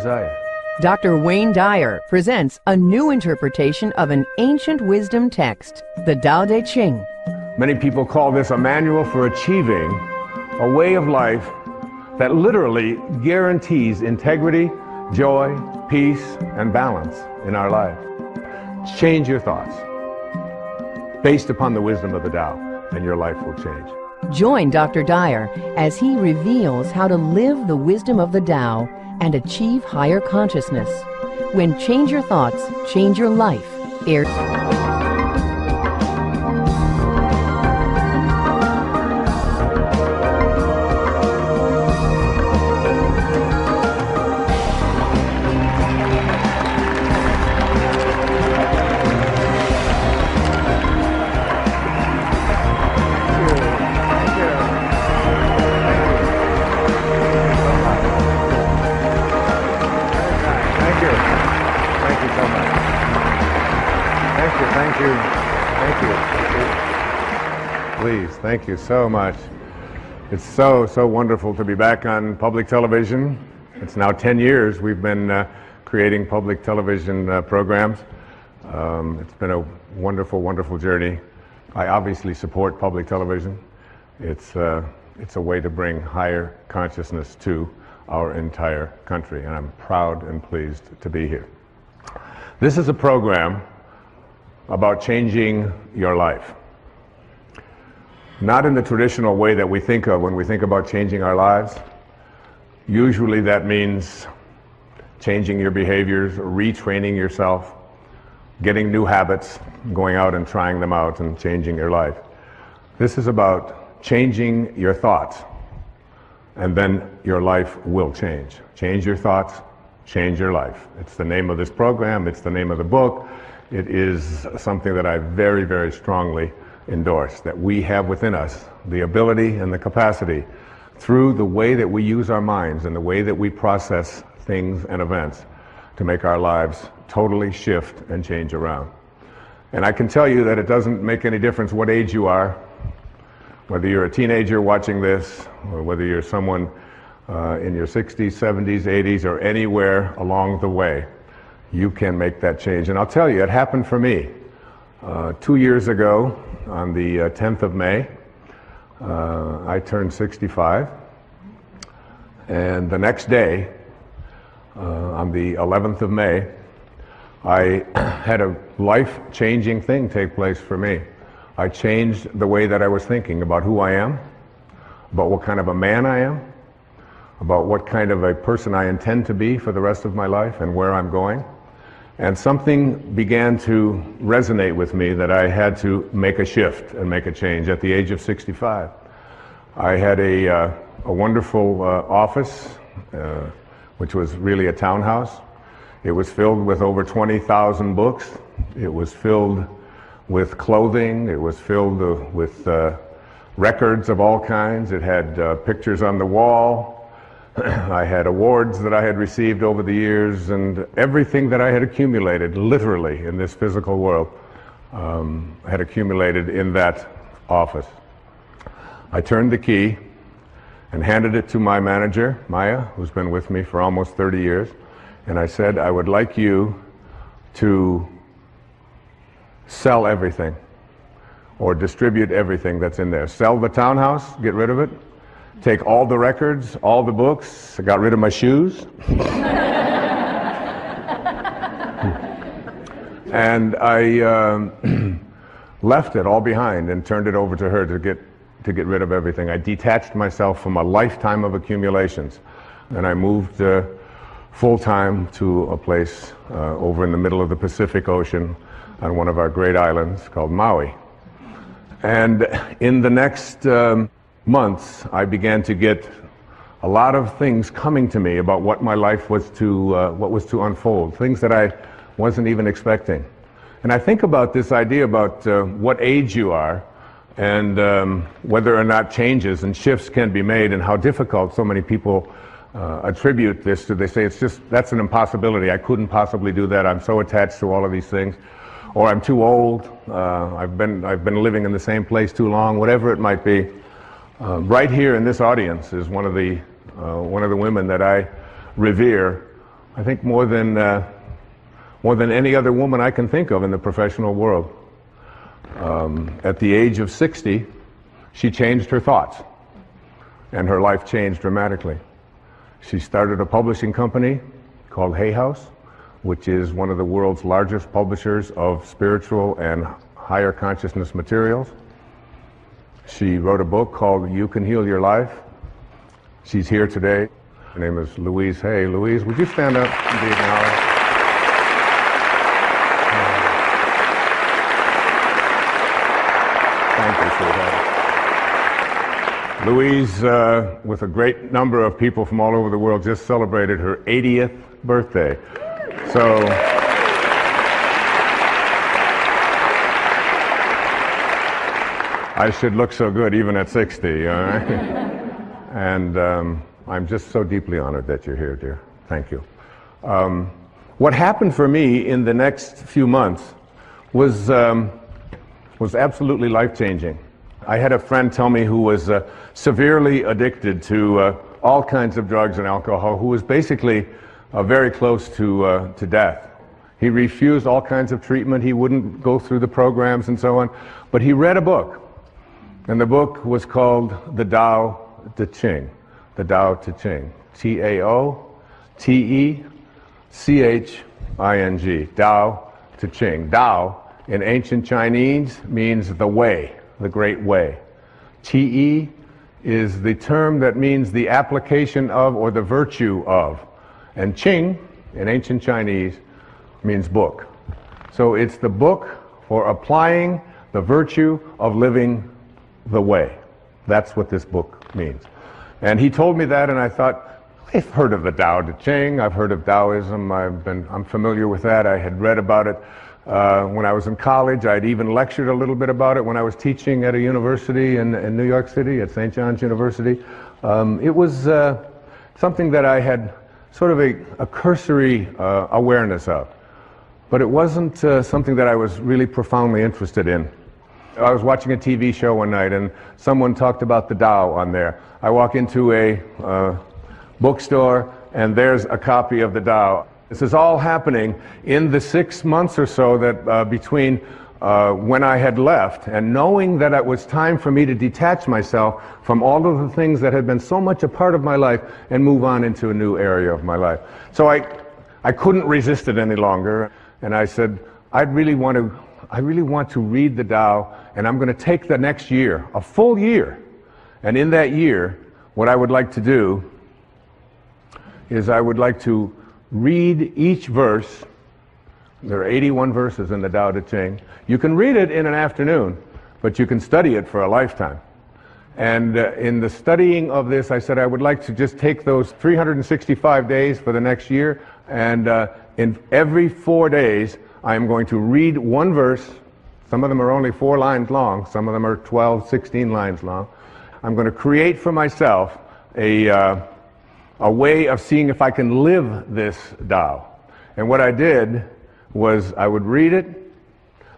Desired. Dr. Wayne Dyer presents a new interpretation of an ancient wisdom text, the Tao Te Ching. Many people call this a manual for achieving a way of life that literally guarantees integrity, joy, peace, and balance in our life. Change your thoughts based upon the wisdom of the Tao, and your life will change. Join Dr. Dyer as he reveals how to live the wisdom of the Tao and achieve higher consciousness. When Change Your Thoughts, Change Your Life airs. Thank you so much. It's so wonderful to be back on public television. It's now 10 years we've been creating public television programs. It's been a wonderful journey. I obviously support public television. It's a way to bring higher consciousness to our entire country, and I'm proud and pleased to be here. This is a program about changing your life. Not in the traditional way that we think of when we think about changing our lives. Usually that means changing your behaviors, retraining yourself, getting new habits, going out and trying them out and changing your life. This is about changing your thoughts, and then your life will change. Change your thoughts, change your life. It's the name of this program, it's the name of the book. It is something that I very strongly endorse, that we have within us the ability and the capacity, through the way that we use our minds and the way that we process things and events, to make our lives totally shift and change around. And I can tell you that it doesn't make any difference what age you are, whether you're a teenager watching this, or whether you're someone in your 60s, 70s, 80s, or anywhere along the way. You can make that change. And I'll tell you, it happened for me. 2 years ago, on the 10th of May, I turned 65, and the next day, on the 11th of May, I had a life-changing thing take place for me. I changed the way that I was thinking about who I am, about what kind of a man I am, about what kind of a person I intend to be for the rest of my life and where I'm going. And something began to resonate with me that I had to make a shift and make a change at the age of 65. I had a wonderful office, which was really a townhouse. It was filled with over 20,000 books. It was filled with clothing. It was filled with records of all kinds. It had pictures on the wall. I had awards that I had received over the years, and everything that I had accumulated, literally, in this physical world, had accumulated in that office. I turned the key and handed it to my manager, Maya, who's been with me for almost 30 years, and I said, I would like you to sell everything, or distribute everything that's in there. Sell the townhouse, get rid of it. Take all the records, all the books. I got rid of my shoes. And I left it all behind and turned it over to her to get rid of everything. I detached myself from a lifetime of accumulations, and I moved full-time to a place over in the middle of the Pacific Ocean on one of our great islands called Maui. And in the next months, I began to get a lot of things coming to me about what my life was to unfold, things that I wasn't even expecting. And I think about this idea about what age you are, and whether or not changes and shifts can be made, and how difficult so many people attribute this to. They say, that's an impossibility. I couldn't possibly do that. I'm so attached to all of these things. Or I'm too old. I've been living in the same place too long. Whatever it might be. Right here in this audience is one of the women that I revere, I think more than any other woman I can think of in the professional world. At the age of 60, she changed her thoughts, and her life changed dramatically. She started a publishing company called Hay House, which is one of the world's largest publishers of spiritual and higher consciousness materials. She wrote a book called You Can Heal Your Life. She's here today. Her name is Louise Hay. Louise, would you stand up and be acknowledged? Thank you, sweetheart. Louise, with a great number of people from all over the world, just celebrated her 80th birthday. So, I should look so good even at 60, all right? And I'm just so deeply honored that you're here, dear. Thank you. What happened for me in the next few months was absolutely life-changing. I had a friend tell me who was severely addicted to all kinds of drugs and alcohol, who was basically very close to death. He refused all kinds of treatment. He wouldn't go through the programs and so on. But he read a book, and the book was called The Tao Te Ching. The Tao Te Ching. T-A-O-T-E-C-H-I-N-G. Tao Te Ching. Tao in ancient Chinese means the way, the great way. Te is the term that means the application of or the virtue of. And Qing in ancient Chinese means book. So it's the book for applying the virtue of living the way. That's what this book means. And he told me that, and I thought, I've heard of the Tao Te Ching, I've heard of Taoism, I'm familiar with that. I had read about it when I was in college. I'd even lectured a little bit about it when I was teaching at a university in New York City, at St. John's University. It was something that I had sort of a cursory awareness of. But it wasn't something that I was really profoundly interested in. I was watching a TV show one night and someone talked about the Tao on there. I walk into a bookstore and there's a copy of the Tao. This is all happening in the 6 months or so that between when I had left and knowing that it was time for me to detach myself from all of the things that had been so much a part of my life and move on into a new area of my life. So I couldn't resist it any longer, and I said, I really want to read the Tao, and I'm going to take the next year, a full year, and in that year, what I would like to do is I would like to read each verse. There are 81 verses in the Tao Te Ching. You can read it in an afternoon, but you can study it for a lifetime. And in the studying of this, I said I would like to just take those 365 days for the next year, and in every 4 days, I am going to read one verse. Some of them are only 4 lines long. Some of them are 12, 16 lines long. I'm going to create for myself a way of seeing if I can live this Tao. And what I did was I would read it,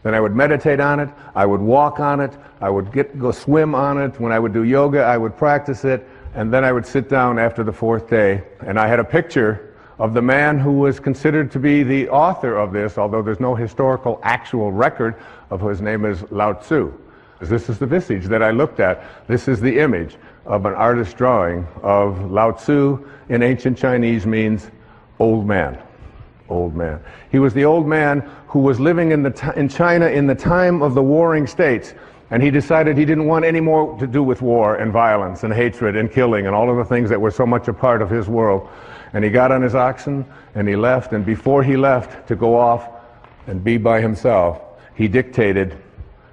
then I would meditate on it, I would walk on it, I would go swim on it. When I would do yoga, I would practice it, and then I would sit down after the 4th day, and I had a picture of the man who was considered to be the author of this, although there's no historical actual record of his name is Lao Tzu. This is the visage that I looked at. This is the image of an artist's drawing of Lao Tzu. In ancient Chinese means old man. Old man. He was the old man who was living in China in the time of the warring states, and he decided he didn't want any more to do with war and violence and hatred and killing and all of the things that were so much a part of his world. And he got on his oxen and he left, and before he left to go off and be by himself, he dictated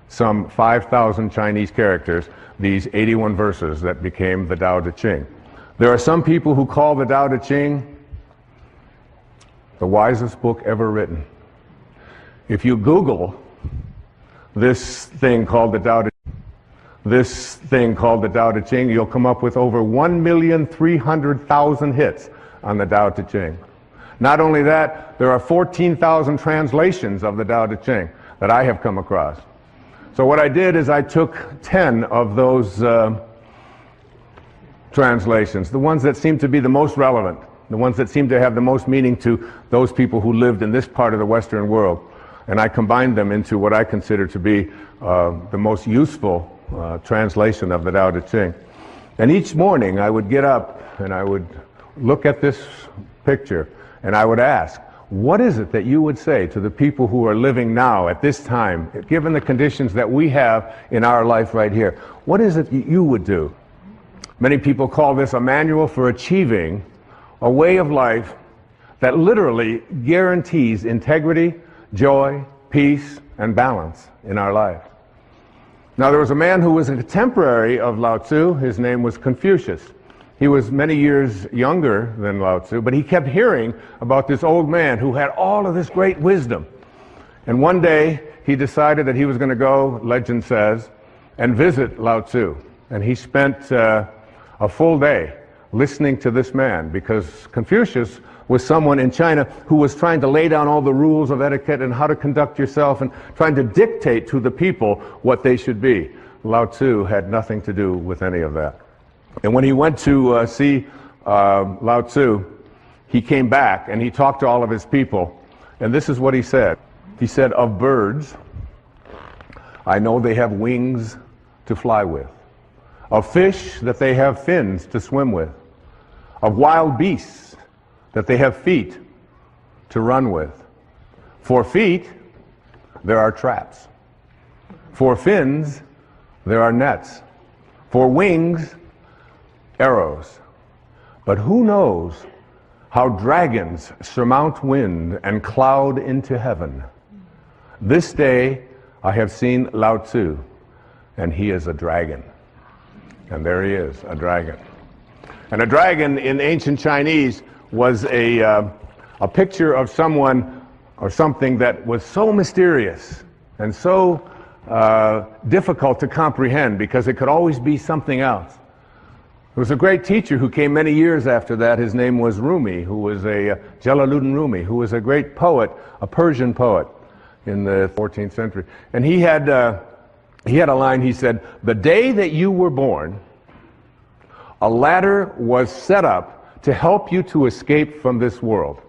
some 5,000 Chinese characters, these 81 verses that became the Tao Te Ching. There are some people who call the Tao Te Ching the wisest book ever written. If you Google this thing called the Tao Te Ching, you'll come up with over 1,300,000 hits on the Tao Te Ching. Not only that, there are 14,000 translations of the Tao Te Ching that I have come across. So what I did is I took 10 of those translations, the ones that seem to be the most relevant the ones that seem to have the most meaning to those people who lived in this part of the Western world. And I combined them into what I consider to be the most useful translation of the Tao Te Ching. And each morning I would get up and I would look at this picture and I would ask, what is it that you would say to the people who are living now at this time, given the conditions that we have in our life right here? What is it you would do? Many people call this a manual for achieving a way of life that literally guarantees integrity, joy, peace, and balance in our life. Now, there was a man who was a contemporary of Lao Tzu. His name was Confucius. He was many years younger than Lao Tzu, but he kept hearing about this old man who had all of this great wisdom. And one day, he decided that he was going to go, legend says, and visit Lao Tzu. And he spent a full day listening to this man, because Confucius was someone in China who was trying to lay down all the rules of etiquette and how to conduct yourself and trying to dictate to the people what they should be. Lao Tzu had nothing to do with any of that. And when he went to see Lao Tzu, he came back and he talked to all of his people, and this is what he said. He said, "Of birds, I know they have wings to fly with. Of fish, that they have fins to swim with. Of wild beasts, that they have feet to run with. For feet, there are traps. For fins, there are nets. For wings, arrows. But who knows how dragons surmount wind and cloud into heaven? This day I have seen Lao Tzu, and he is a dragon." And there he is, a dragon. And a dragon in ancient Chinese was a picture of someone or something that was so mysterious and so difficult to comprehend, because it could always be something else. There was a great teacher who came many years after that. His name was Rumi, who was Jalaluddin Rumi, who was a great poet, a Persian poet in the 14th century. And he had a line. He said, "The day that you were born, a ladder was set up to help you to escape from this world."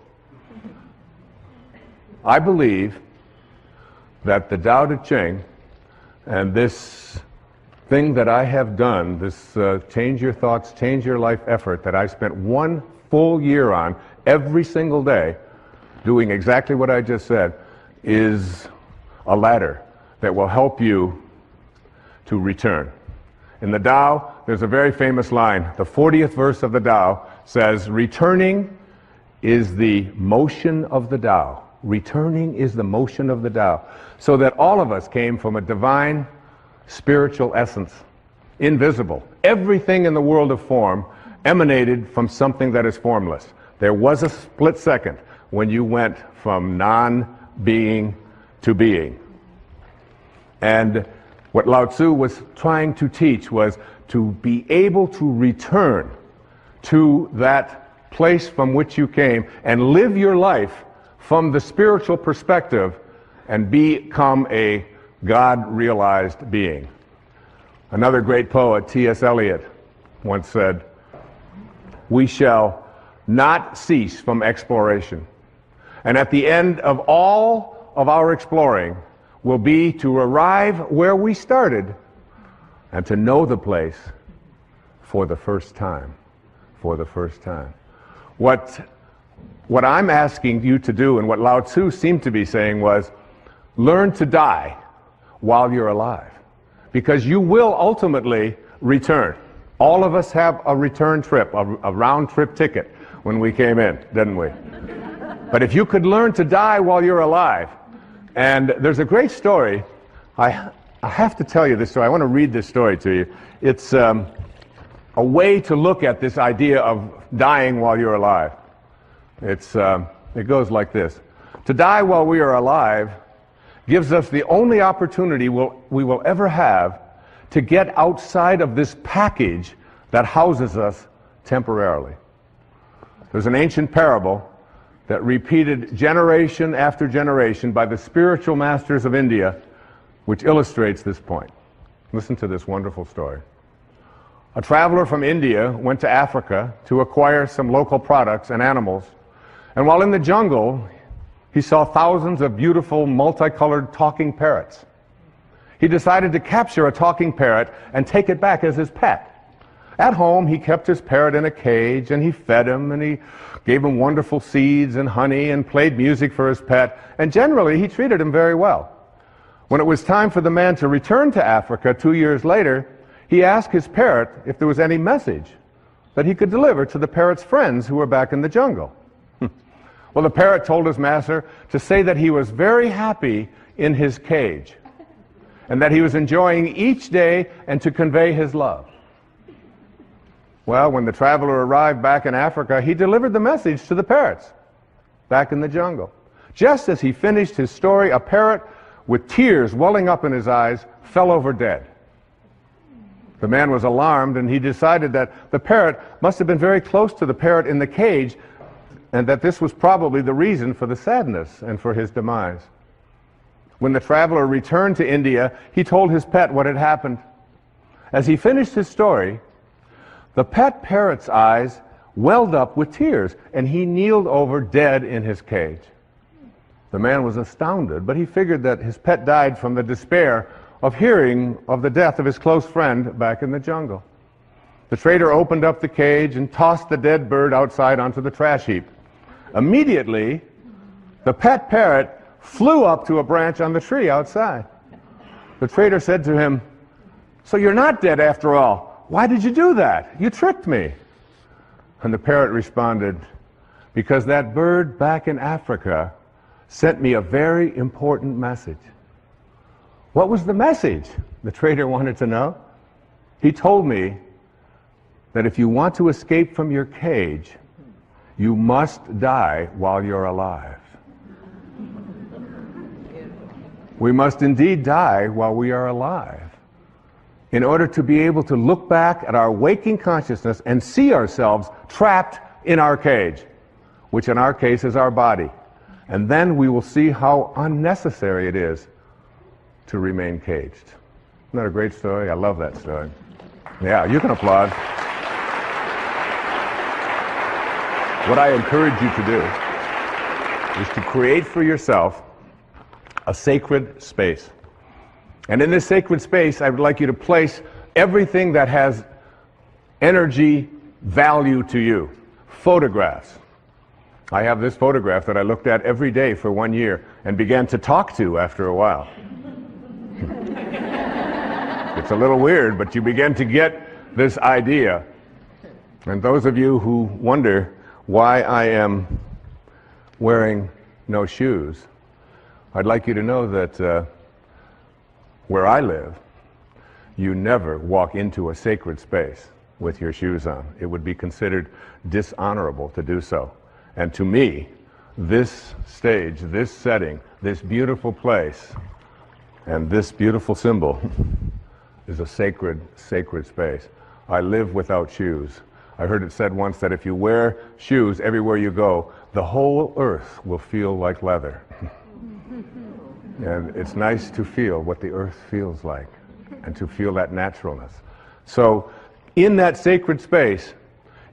I believe that the Tao Te Ching and this thing that I have done, this change your thoughts, change your life effort that I spent 1 full year on every single day, doing exactly what I just said, is a ladder that will help you to return. In the Tao, there's a very famous line. The 40th verse of the Tao says, "Returning is the motion of the Tao." Returning is the motion of the Tao. So that all of us came from a divine spiritual essence, invisible. Everything in the world of form emanated from something that is formless. There was a split second when you went from non-being to being. And what Lao Tzu was trying to teach was to be able to return to that place from which you came and live your life from the spiritual perspective and become a God-realized being. Another great poet, T.S. Eliot, once said, "We shall not cease from exploration. And at the end of all of our exploring will be to arrive where we started and to know the place for the first time." For the first time. What I'm asking you to do, and what Lao Tzu seemed to be saying, was learn to die while you're alive, because you will ultimately return. All of us have a return trip, a round trip ticket when we came in, didn't we? But if you could learn to die while you're alive, and there's a great story, I have to tell you this story. I want to read this story to you. It's a way to look at this idea of dying while you're alive. It goes like this. To die while we are alive gives us the only opportunity we will ever have to get outside of this package that houses us temporarily. There's an ancient parable that repeated generation after generation by the spiritual masters of India, which illustrates this point. Listen to this wonderful story. A traveler from India went to Africa to acquire some local products and animals, and while in the jungle, he saw thousands of beautiful, multicolored talking parrots. He decided to capture a talking parrot and take it back as his pet. At home, he kept his parrot in a cage, and he fed him, and he gave him wonderful seeds and honey, and played music for his pet, and generally, he treated him very well. When it was time for the man to return to Africa 2 years later, he asked his parrot if there was any message that he could deliver to the parrot's friends who were back in the jungle. Well, the parrot told his master to say that he was very happy in his cage, and that he was enjoying each day, and to convey his love. Well, when the traveler arrived back in Africa, he delivered the message to the parrots back in the jungle. Just as he finished his story, a parrot with tears welling up in his eyes fell over dead. The man was alarmed, and he decided that the parrot must have been very close to the parrot in the cage, and that this was probably the reason for the sadness and for his demise. When the traveler returned to India, he told his pet what had happened. As he finished his story, the pet parrot's eyes welled up with tears, and he kneeled over dead in his cage. The man was astounded, but he figured that his pet died from the despair of hearing of the death of his close friend back in the jungle. The trader opened up the cage and tossed the dead bird outside onto the trash heap. Immediately, the pet parrot flew up to a branch on the tree outside. The trader said to him, "So you're not dead after all. Why did you do that? You tricked me." And the parrot responded, "Because that bird back in Africa sent me a very important message." What was the message? The trader wanted to know. He told me that if you want to escape from your cage, you must die while you're alive. We must indeed die while we are alive, in order to be able to look back at our waking consciousness and see ourselves trapped in our cage, which in our case is our body. And then we will see how unnecessary it is to remain caged. Isn't that a great story? I love that story. Yeah, you can applaud. What I encourage you to do is to create for yourself a sacred space. And in this sacred space, I would like you to place everything that has energy value to you. Photographs. I have this photograph that I looked at every day for 1 year and began to talk to after a while. It's a little weird, but you begin to get this idea. And those of you who wonder why I am wearing no shoes, I'd like you to know that where I live, you never walk into a sacred space with your shoes on. It would be considered dishonorable to do so. And to me, this stage, this setting, this beautiful place, and this beautiful symbol is a sacred, sacred space. I live without shoes. I heard it said once that if you wear shoes everywhere you go, the whole earth will feel like leather. And it's nice to feel what the earth feels like, and to feel that naturalness. So in that sacred space,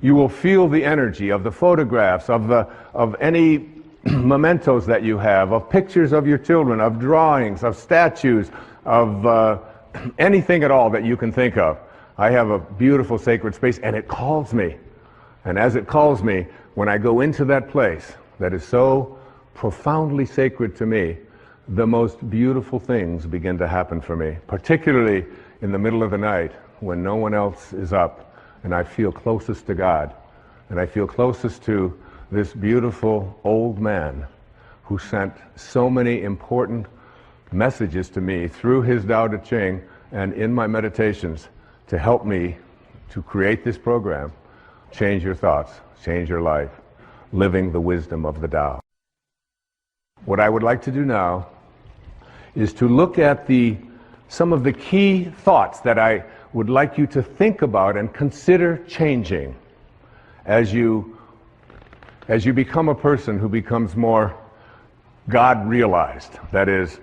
you will feel the energy of the photographs, of any mementos that you have, of pictures of your children, of drawings, of statues, of anything at all that you can think of. I have a beautiful sacred space, and it calls me. And as it calls me, when I go into that place that is so profoundly sacred to me, the most beautiful things begin to happen for me, particularly in the middle of the night when no one else is up, and I feel closest to God, and I feel closest to this beautiful old man who sent so many important messages to me through his Tao Te Ching and in my meditations to help me to create this program, Change Your Thoughts, Change Your Life, Living the Wisdom of the Tao. What I would like to do now is to look at some of the key thoughts that I would like you to think about and consider changing as you become a person who becomes more God-realized. That is,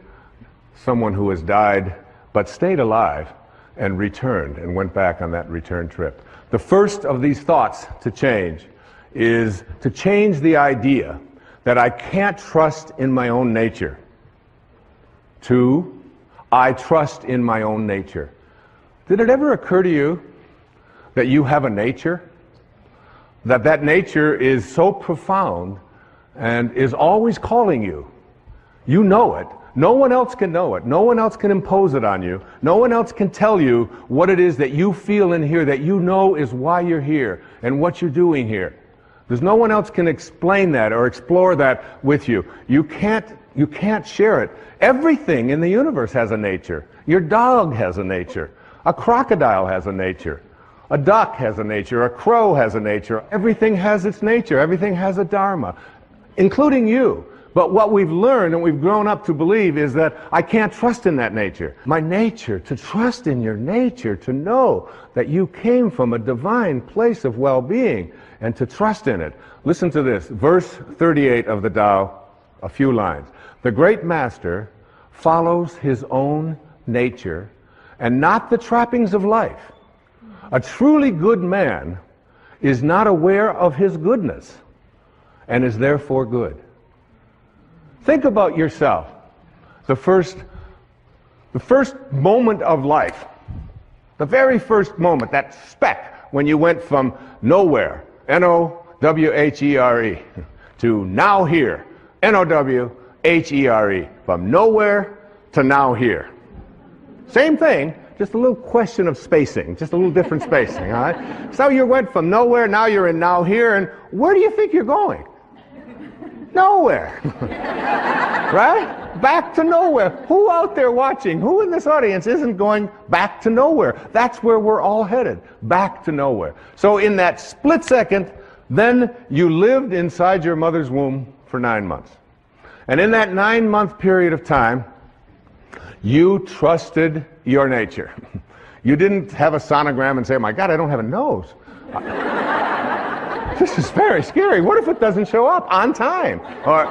someone who has died but stayed alive and returned and went back on that return trip. The first of these thoughts to change is to change the idea that I can't trust in my own nature to I trust in my own nature. Did it ever occur to you that you have a nature? That nature is so profound and is always calling you. You know it. No one else can know it. No one else can impose it on you. No one else can tell you what it is that you feel in here that you know is why you're here and what you're doing here. There's no one else can explain that or explore that with you. You can't share it. Everything in the universe has a nature. Your dog has a nature. A crocodile has a nature. A duck has a nature. A crow has a nature. Everything has its nature. Everything has a dharma, including you. But what we've learned and we've grown up to believe is that I can't trust in that nature. My nature, to trust in your nature, to know that you came from a divine place of well-being and to trust in it. Listen to this, verse 38 of the Tao, a few lines. The great master follows his own nature and not the trappings of life. A truly good man is not aware of his goodness and is therefore good. Think about yourself. The first moment of life, the very first moment, that speck when you went from nowhere, N-O-W-H-E-R-E, to now here, N-O-W-H-E-R-E, from nowhere to now here. Same thing, just a little question of spacing, just a little different spacing, all right? So you went from nowhere, now you're in now here, and where do you think you're going? Nowhere. Right? Back to nowhere. Who out there watching, who in this audience isn't going back to nowhere? That's where we're all headed, back to nowhere. So in that split second, then you lived inside your mother's womb for 9 months. And in that 9-month period of time, you trusted your nature. You didn't have a sonogram and say, oh my God, I don't have a nose. This is very scary. What if it doesn't show up on time? Or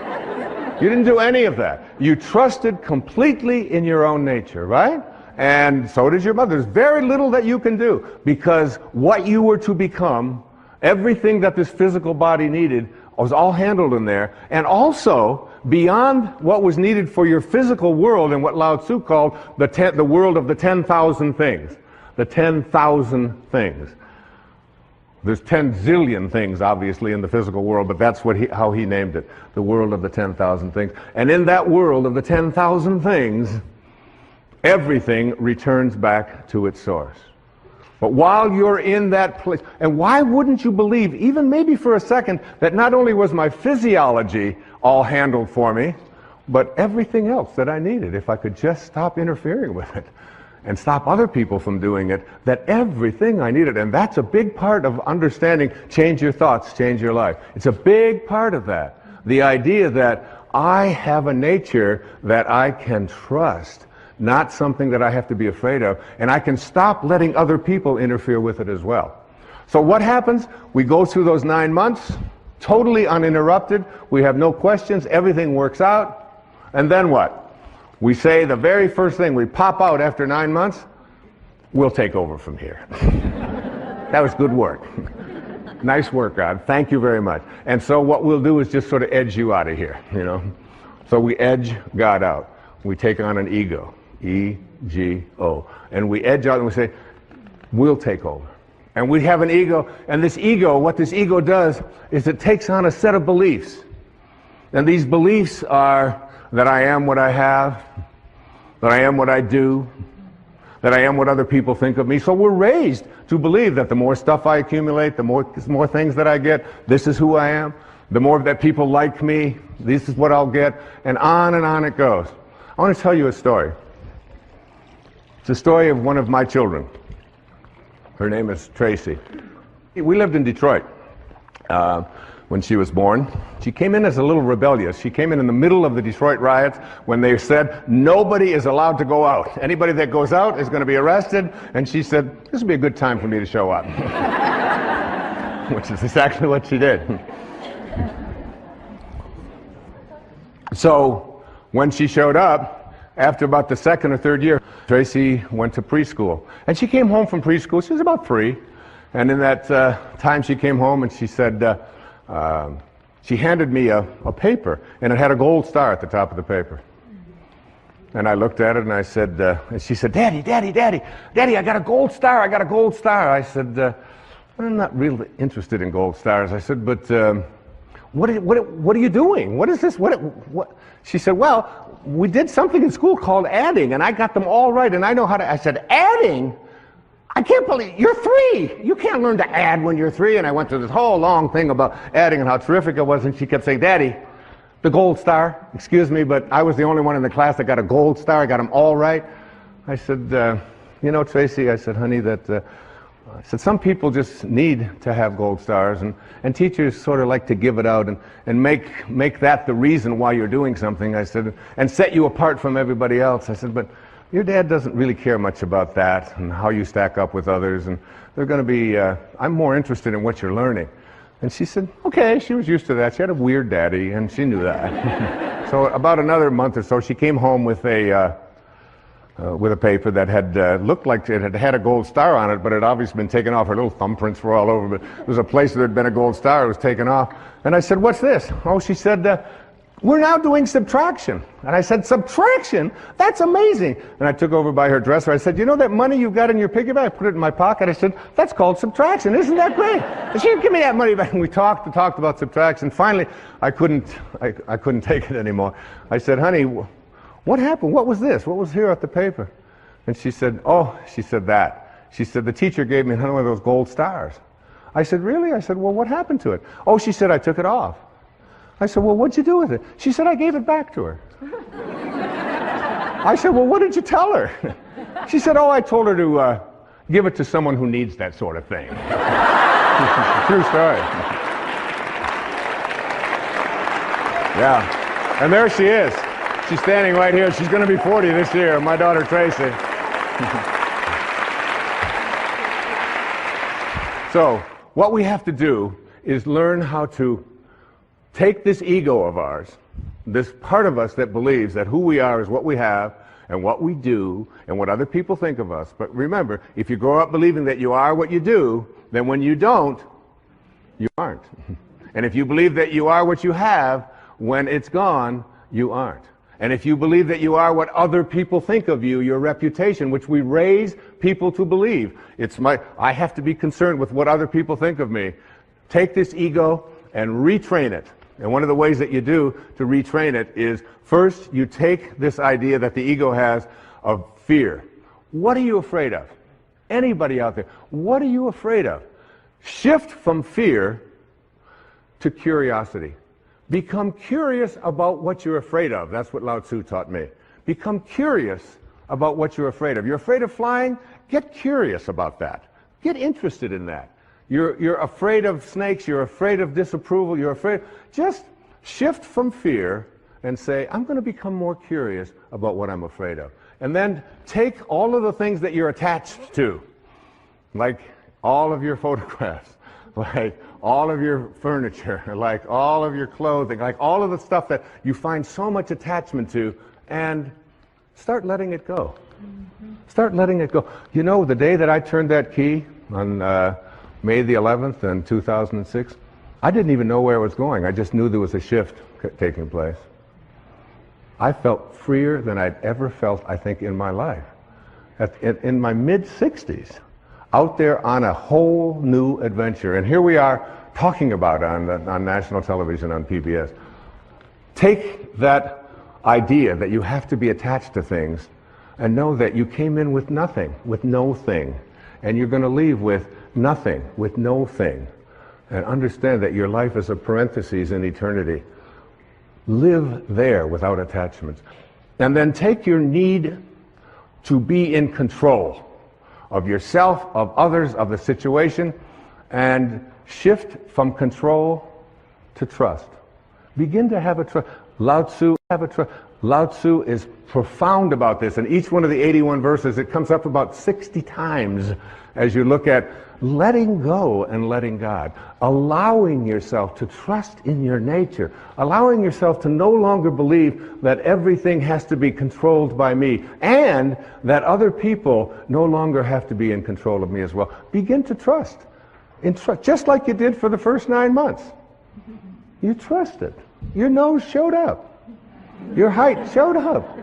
you didn't do any of that. You trusted completely in your own nature, right? And so did your mother. There's very little that you can do because what you were to become, everything that this physical body needed, was all handled in there. And also, beyond what was needed for your physical world and what Lao Tzu called the world of the 10,000 things. The 10,000 things. There's 10 zillion things, obviously, in the physical world, but that's how he named it, the world of the 10,000 things. And in that world of the 10,000 things, everything returns back to its source. But while you're in that place, and why wouldn't you believe, even maybe for a second, that not only was my physiology all handled for me, but everything else that I needed, if I could just stop interfering with it and stop other people from doing it, that everything I needed. And that's a big part of understanding change your thoughts, change your life. It's a big part of that. The idea that I have a nature that I can trust, not something that I have to be afraid of, and I can stop letting other people interfere with it as well. So what happens? We go through those 9 months, totally uninterrupted. We have no questions. Everything works out. And then what? We say the very first thing, we pop out after 9 months, we'll take over from here. That was good work. Nice work, God. Thank you very much. And so what we'll do is just sort of edge you out of here, you know. So we edge God out. We take on an ego, E-G-O. And we edge out and we say, we'll take over. And we have an ego, and this ego, what this ego does is it takes on a set of beliefs. And these beliefs are that I am what I have, that I am what I do, that I am what other people think of me. So we're raised to believe that the more stuff I accumulate, the more things that I get, this is who I am. The more that people like me, this is what I'll get, and on it goes. I want to tell you a story. It's a story of one of my children. Her name is Tracy. We lived in Detroit when she was born. She came in as a little rebellious. She came in the middle of the Detroit riots when they said nobody is allowed to go out. Anybody that goes out is going to be arrested. And she said, this would be a good time for me to show up. Which is exactly what she did. So when she showed up, after about the second or third year, Tracy went to preschool. And she came home from preschool. She was about 3. And in that time she came home and she said, she handed me a paper, and it had a gold star at the top of the paper. And I looked at it and I said, and she said, Daddy, I got a gold star, I said, I'm not really interested in gold stars. I said, but what are you doing? What is this? What? She said, well, we did something in school called adding, and I got them all right, and I know how to. I said, adding? I can't believe, you're 3. You can't learn to add when you're 3. And I went through this whole long thing about adding and how terrific it was, and she kept saying, Daddy, the gold star, excuse me, but I was the only one in the class that got a gold star. I got them all right. I said, you know, Tracy, I said, honey, I said, some people just need to have gold stars, and teachers sort of like to give it out and make that the reason why you're doing something, I said, and set you apart from everybody else. I said, but your dad doesn't really care much about that and how you stack up with others, and they're going to be, I'm more interested in what you're learning. And she said, okay, she was used to that. She had a weird daddy, and she knew that. So about another month or so, she came home with a paper that had looked like it had a gold star on it, but it had obviously been taken off. Her little thumbprints were all over, but there was a place there had been a gold star. It was taken off. And I said, what's this? Oh, she said, we're now doing subtraction. And I said, subtraction? That's amazing. And I took over by her dresser. I said, you know that money you've got in your piggy bank? I put it in my pocket. I said, that's called subtraction. Isn't that great? And she said, give me that money back. And we talked about subtraction. Finally, I couldn't take it anymore. I said, honey, what happened? What was this? What was here at the paper? And she said, that. She said, the teacher gave me one of those gold stars. I said, really? I said, well, what happened to it? Oh, she said, I took it off. I said, well, what'd you do with it? She said, I gave it back to her. I said, well, what did you tell her? She said, oh, I told her to give it to someone who needs that sort of thing. True story. Yeah. And there she is. She's standing right here. She's going to be 40 this year, my daughter Tracy. So what we have to do is learn how to take this ego of ours, this part of us that believes that who we are is what we have and what we do and what other people think of us. But remember, if you grow up believing that you are what you do, then when you don't, you aren't. And if you believe that you are what you have, when it's gone, you aren't. And if you believe that you are what other people think of you, your reputation, which we raise people to believe, I have to be concerned with what other people think of me. Take this ego and retrain it. And one of the ways that you do to retrain it is, first, you take this idea that the ego has of fear. What are you afraid of? Anybody out there, what are you afraid of? Shift from fear to curiosity. Become curious about what you're afraid of. That's what Lao Tzu taught me. Become curious about what you're afraid of. You're afraid of flying? Get curious about that. Get interested in that. You're afraid of snakes, you're afraid of disapproval, you're afraid. Just shift from fear and say, I'm going to become more curious about what I'm afraid of. And then take all of the things that you're attached to, like all of your photographs, like all of your furniture, like all of your clothing, like all of the stuff that you find so much attachment to, and start letting it go. Start letting it go. You know, the day that I turned that key on May the 11th in 2006, I didn't even know where it was going. I just knew there was a shift taking place. I felt freer than I'd ever felt, I think, in my life. In my mid-60s, out there on a whole new adventure. And here we are talking about it on national television, on PBS. Take that idea that you have to be attached to things and know that you came in with nothing, with no thing. And you're going to leave with nothing, with no thing. And understand that your life is a parenthesis in eternity. Live there without attachments. And then take your need to be in control of yourself, of others, of the situation, and shift from control to trust. Begin to have a trust. Lao Tzu, Lao Tzu is profound about this, and each one of the 81 verses, it comes up about 60 times as you look at letting go and letting God, allowing yourself to trust in your nature, allowing yourself to no longer believe that everything has to be controlled by me, and that other people no longer have to be in control of me as well. Begin to trust. Just like you did for the first 9 months. You trusted. Your nose showed up. Your height showed up.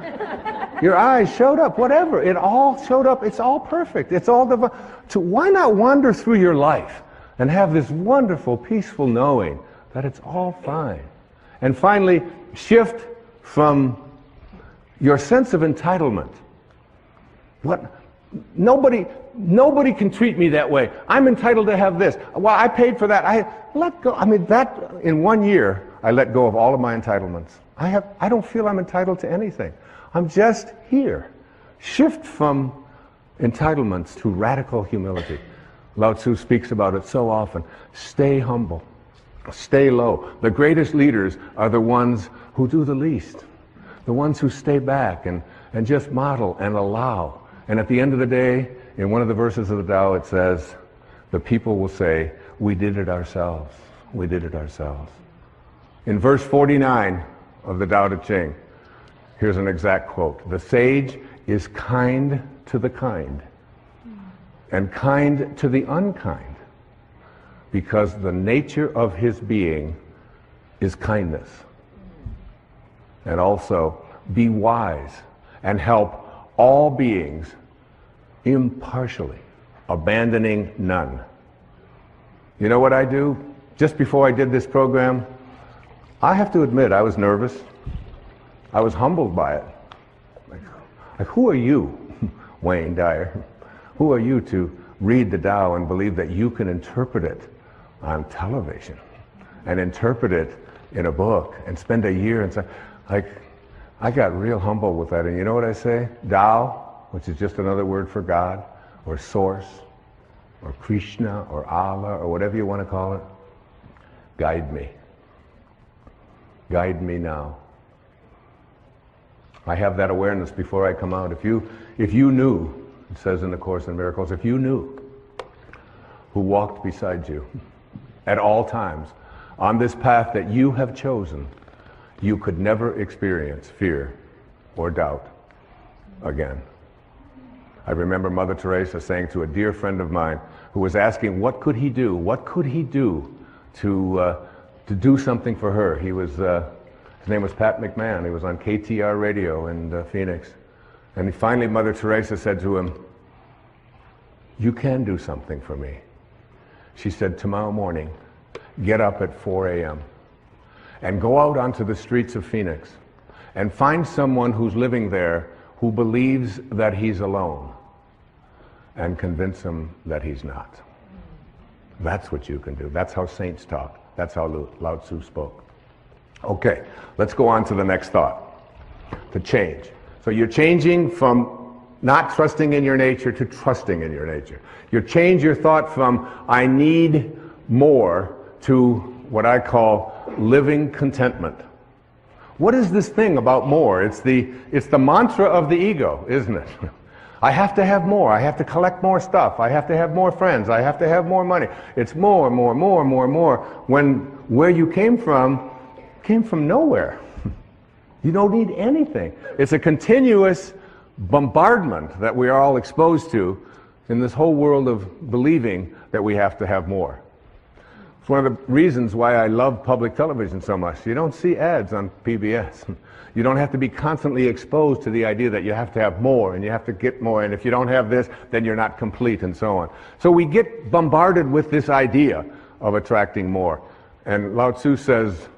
Your eyes showed up. Whatever. It all showed up. It's all perfect. It's all divine. So why not wander through your life and have this wonderful, peaceful knowing that it's all fine? And finally, shift from your sense of entitlement. Nobody can treat me that way. I'm entitled to have this. Well, I paid for that. I let go. I mean, that in 1 year, I let go of all of my entitlements. I don't feel I'm entitled to anything. I'm just here. Shift from entitlements to radical humility. Lao Tzu speaks about it so often. Stay humble. Stay low. The greatest leaders are the ones who do the least. The ones who stay back and just model and allow. And at the end of the day, in one of the verses of the Tao, it says, the people will say, we did it ourselves. We did it ourselves. In verse 49 of the Tao Te Ching, here's an exact quote. The sage is kind to the kind and kind to the unkind because the nature of his being is kindness. And also, be wise and help all beings impartially, abandoning none. You know what I do? Just before I did this program, I have to admit I was nervous. I was humbled by it. Like who are you, Wayne Dyer? Who are you to read the Tao and believe that you can interpret it on television and interpret it in a book and spend a year and say, like, I got real humble with that. And you know what I say? Tao, which is just another word for God, or Source, or Krishna, or Allah, or whatever you want to call it, guide me. Guide me now. I have that awareness before I come out. If you knew, it says in the Course in Miracles, if you knew who walked beside you at all times on this path that you have chosen, you could never experience fear or doubt again. I remember Mother Teresa saying to a dear friend of mine who was asking what could he do? What could he do to do something for her? He was, his name was Pat McMahon. He was on KTR radio in Phoenix. And finally Mother Teresa said to him, you can do something for me. She said, tomorrow morning, get up at 4 a.m. and go out onto the streets of Phoenix and find someone who's living there who believes that he's alone and convince him that he's not. That's what you can do. That's how saints talk. That's how Lao Tzu spoke. Okay, let's go on to the next thought. To change. So you're changing from not trusting in your nature to trusting in your nature. You change your thought from I need more to what I call living contentment. What is this thing about more? It's the mantra of the ego, isn't it? I have to have more. I have to collect more stuff. I have to have more friends. I have to have more money. It's more, more, more, more, more. When where you came from nowhere. You don't need anything. It's a continuous bombardment that we are all exposed to in this whole world of believing that we have to have more. It's one of the reasons why I love public television so much. You don't see ads on PBS. You don't have to be constantly exposed to the idea that you have to have more and you have to get more, and if you don't have this, then you're not complete, and so on. So we get bombarded with this idea of attracting more. And Lao Tzu says,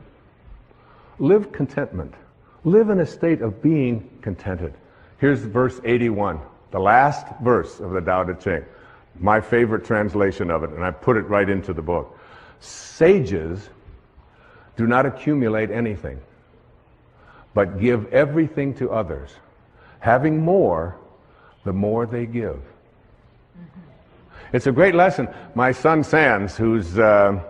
live contentment. Live in a state of being contented. Here's verse 81, the last verse of the Tao Te Ching. My favorite translation of it, and I put it right into the book. Sages do not accumulate anything, but give everything to others. Having more, the more they give. It's a great lesson. My son Sands, who's, we're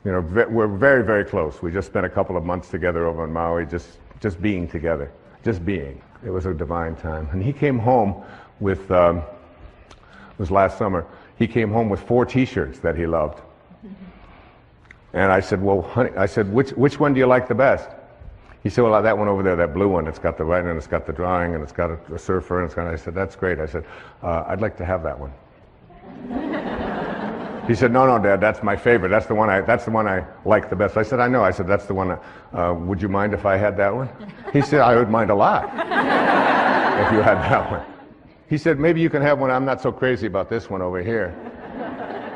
very, very close. We just spent a couple of months together over in Maui, just being together. just being. It was a divine time. And he came home with, it was last summer, he came home with 4 t-shirts that he loved. And I said, well, honey, I said, which one do you like the best? He said, well, that one over there, that blue one, it's got the writing, and it's got the drawing, and it's got a surfer, and it's got, I said, that's great. I said, I'd like to have that one. He said, no, Dad, that's my favorite. That's the one I like the best. I said, I know. I said, that's the one, would you mind if I had that one? He said, I would mind a lot if you had that one. He said, maybe you can have one. I'm not so crazy about this one over here.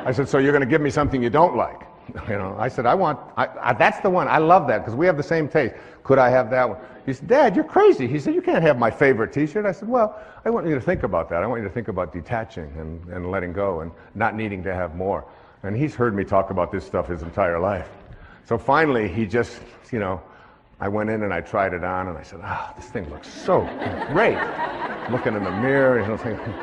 I said, so you're going to give me something you don't like? You know, I said, that's the one. I love that because we have the same taste. Could I have that one? He said, Dad, you're crazy. He said, you can't have my favorite t-shirt. I said, well, I want you to think about that. I want you to think about detaching and letting go and not needing to have more. And he's heard me talk about this stuff his entire life. So finally, he just, you know, I went in and I tried it on and I said, this thing looks so great. Looking in the mirror, you know, thinking,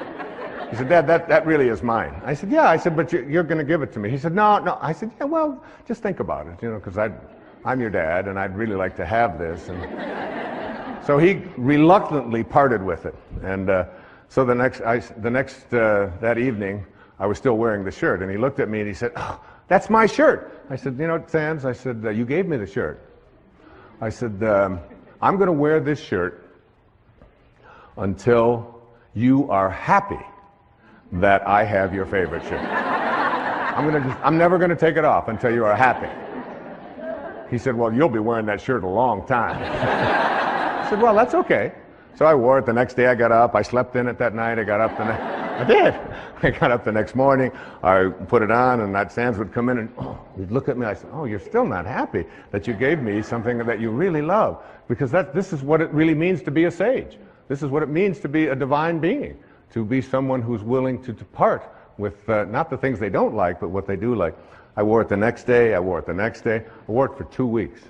he said, Dad, that really is mine. I said, yeah. I said, but you're going to give it to me. He said, no. I said, yeah, well, just think about it, you know, because I'm your dad, and I'd really like to have this. And so he reluctantly parted with it. And so that evening, I was still wearing the shirt, and he looked at me and he said, oh, that's my shirt. I said, you know, Sands, I said, you gave me the shirt. I said, I'm going to wear this shirt until you are happy that I have your favorite shirt. I'm never going to take it off until you are happy. He said, well, you'll be wearing that shirt a long time. I said, well, that's okay. So I wore it. The next day I got up. I slept in it that night. I got up I did. I got up the next morning. I put it on, and that Sands would come in and he'd look at me. I said, oh, you're still not happy that you gave me something that you really love. Because this is what it really means to be a sage. This is what it means to be a divine being. To be someone who's willing to depart with not the things they don't like, but what they do like. I wore it the next day. I wore it the next day. I wore it for 2 weeks.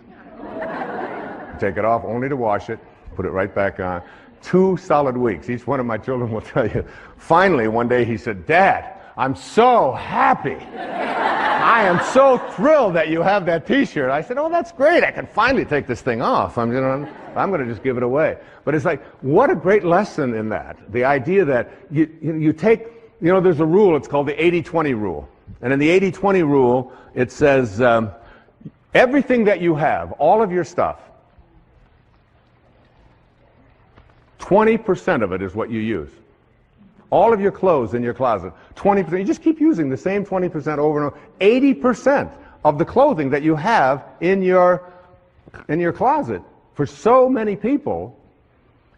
Take it off only to wash it, put it right back on. 2 solid weeks. Each one of my children will tell you. Finally, one day he said, Dad, I'm so happy. I am so thrilled that you have that t-shirt. I said, oh, that's great. I can finally take this thing off. I'm going to just give it away. But it's like, what a great lesson in that. The idea that you take, you know, there's a rule. It's called the 80-20 rule. And in the 80-20 rule, it says, everything that you have, all of your stuff, 20% of it is what you use. All of your clothes in your closet, 20%. You just keep using the same 20% over and over. 80% of the clothing that you have in your closet for so many people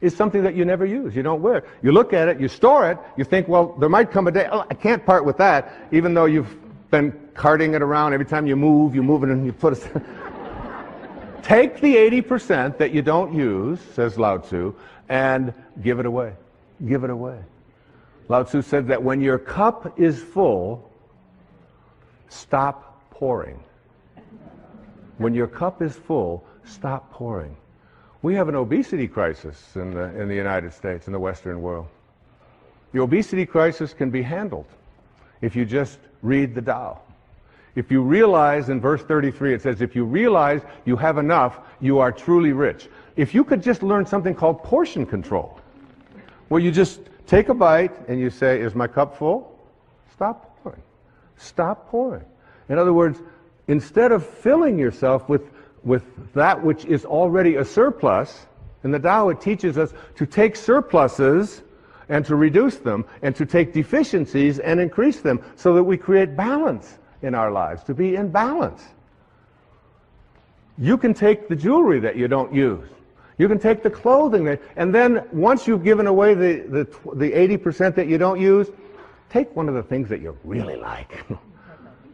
is something that you never use. You don't wear. You look at it, you store it, you think, well, there might come a day, oh, I can't part with that, even though you've been carting it around. Every time you move it and you put it. Take the 80% that you don't use, says Lao Tzu, and give it away. Give it away. Lao Tzu said that when your cup is full, stop pouring. When your cup is full, stop pouring. We have an obesity crisis in the United States, in the Western world. The obesity crisis can be handled if you just read the Tao. If you realize, in verse 33, it says, if you realize you have enough, you are truly rich. If you could just learn something called portion control, where you just take a bite and you say, is my cup full? Stop pouring. Stop pouring. In other words, instead of filling yourself with that which is already a surplus, in the Tao it teaches us to take surpluses and to reduce them, and to take deficiencies and increase them, so that we create balance in our lives, to be in balance. You can take the jewelry that you don't use. You can take the clothing and then once you've given away the 80% that you don't use, take one of the things that you really like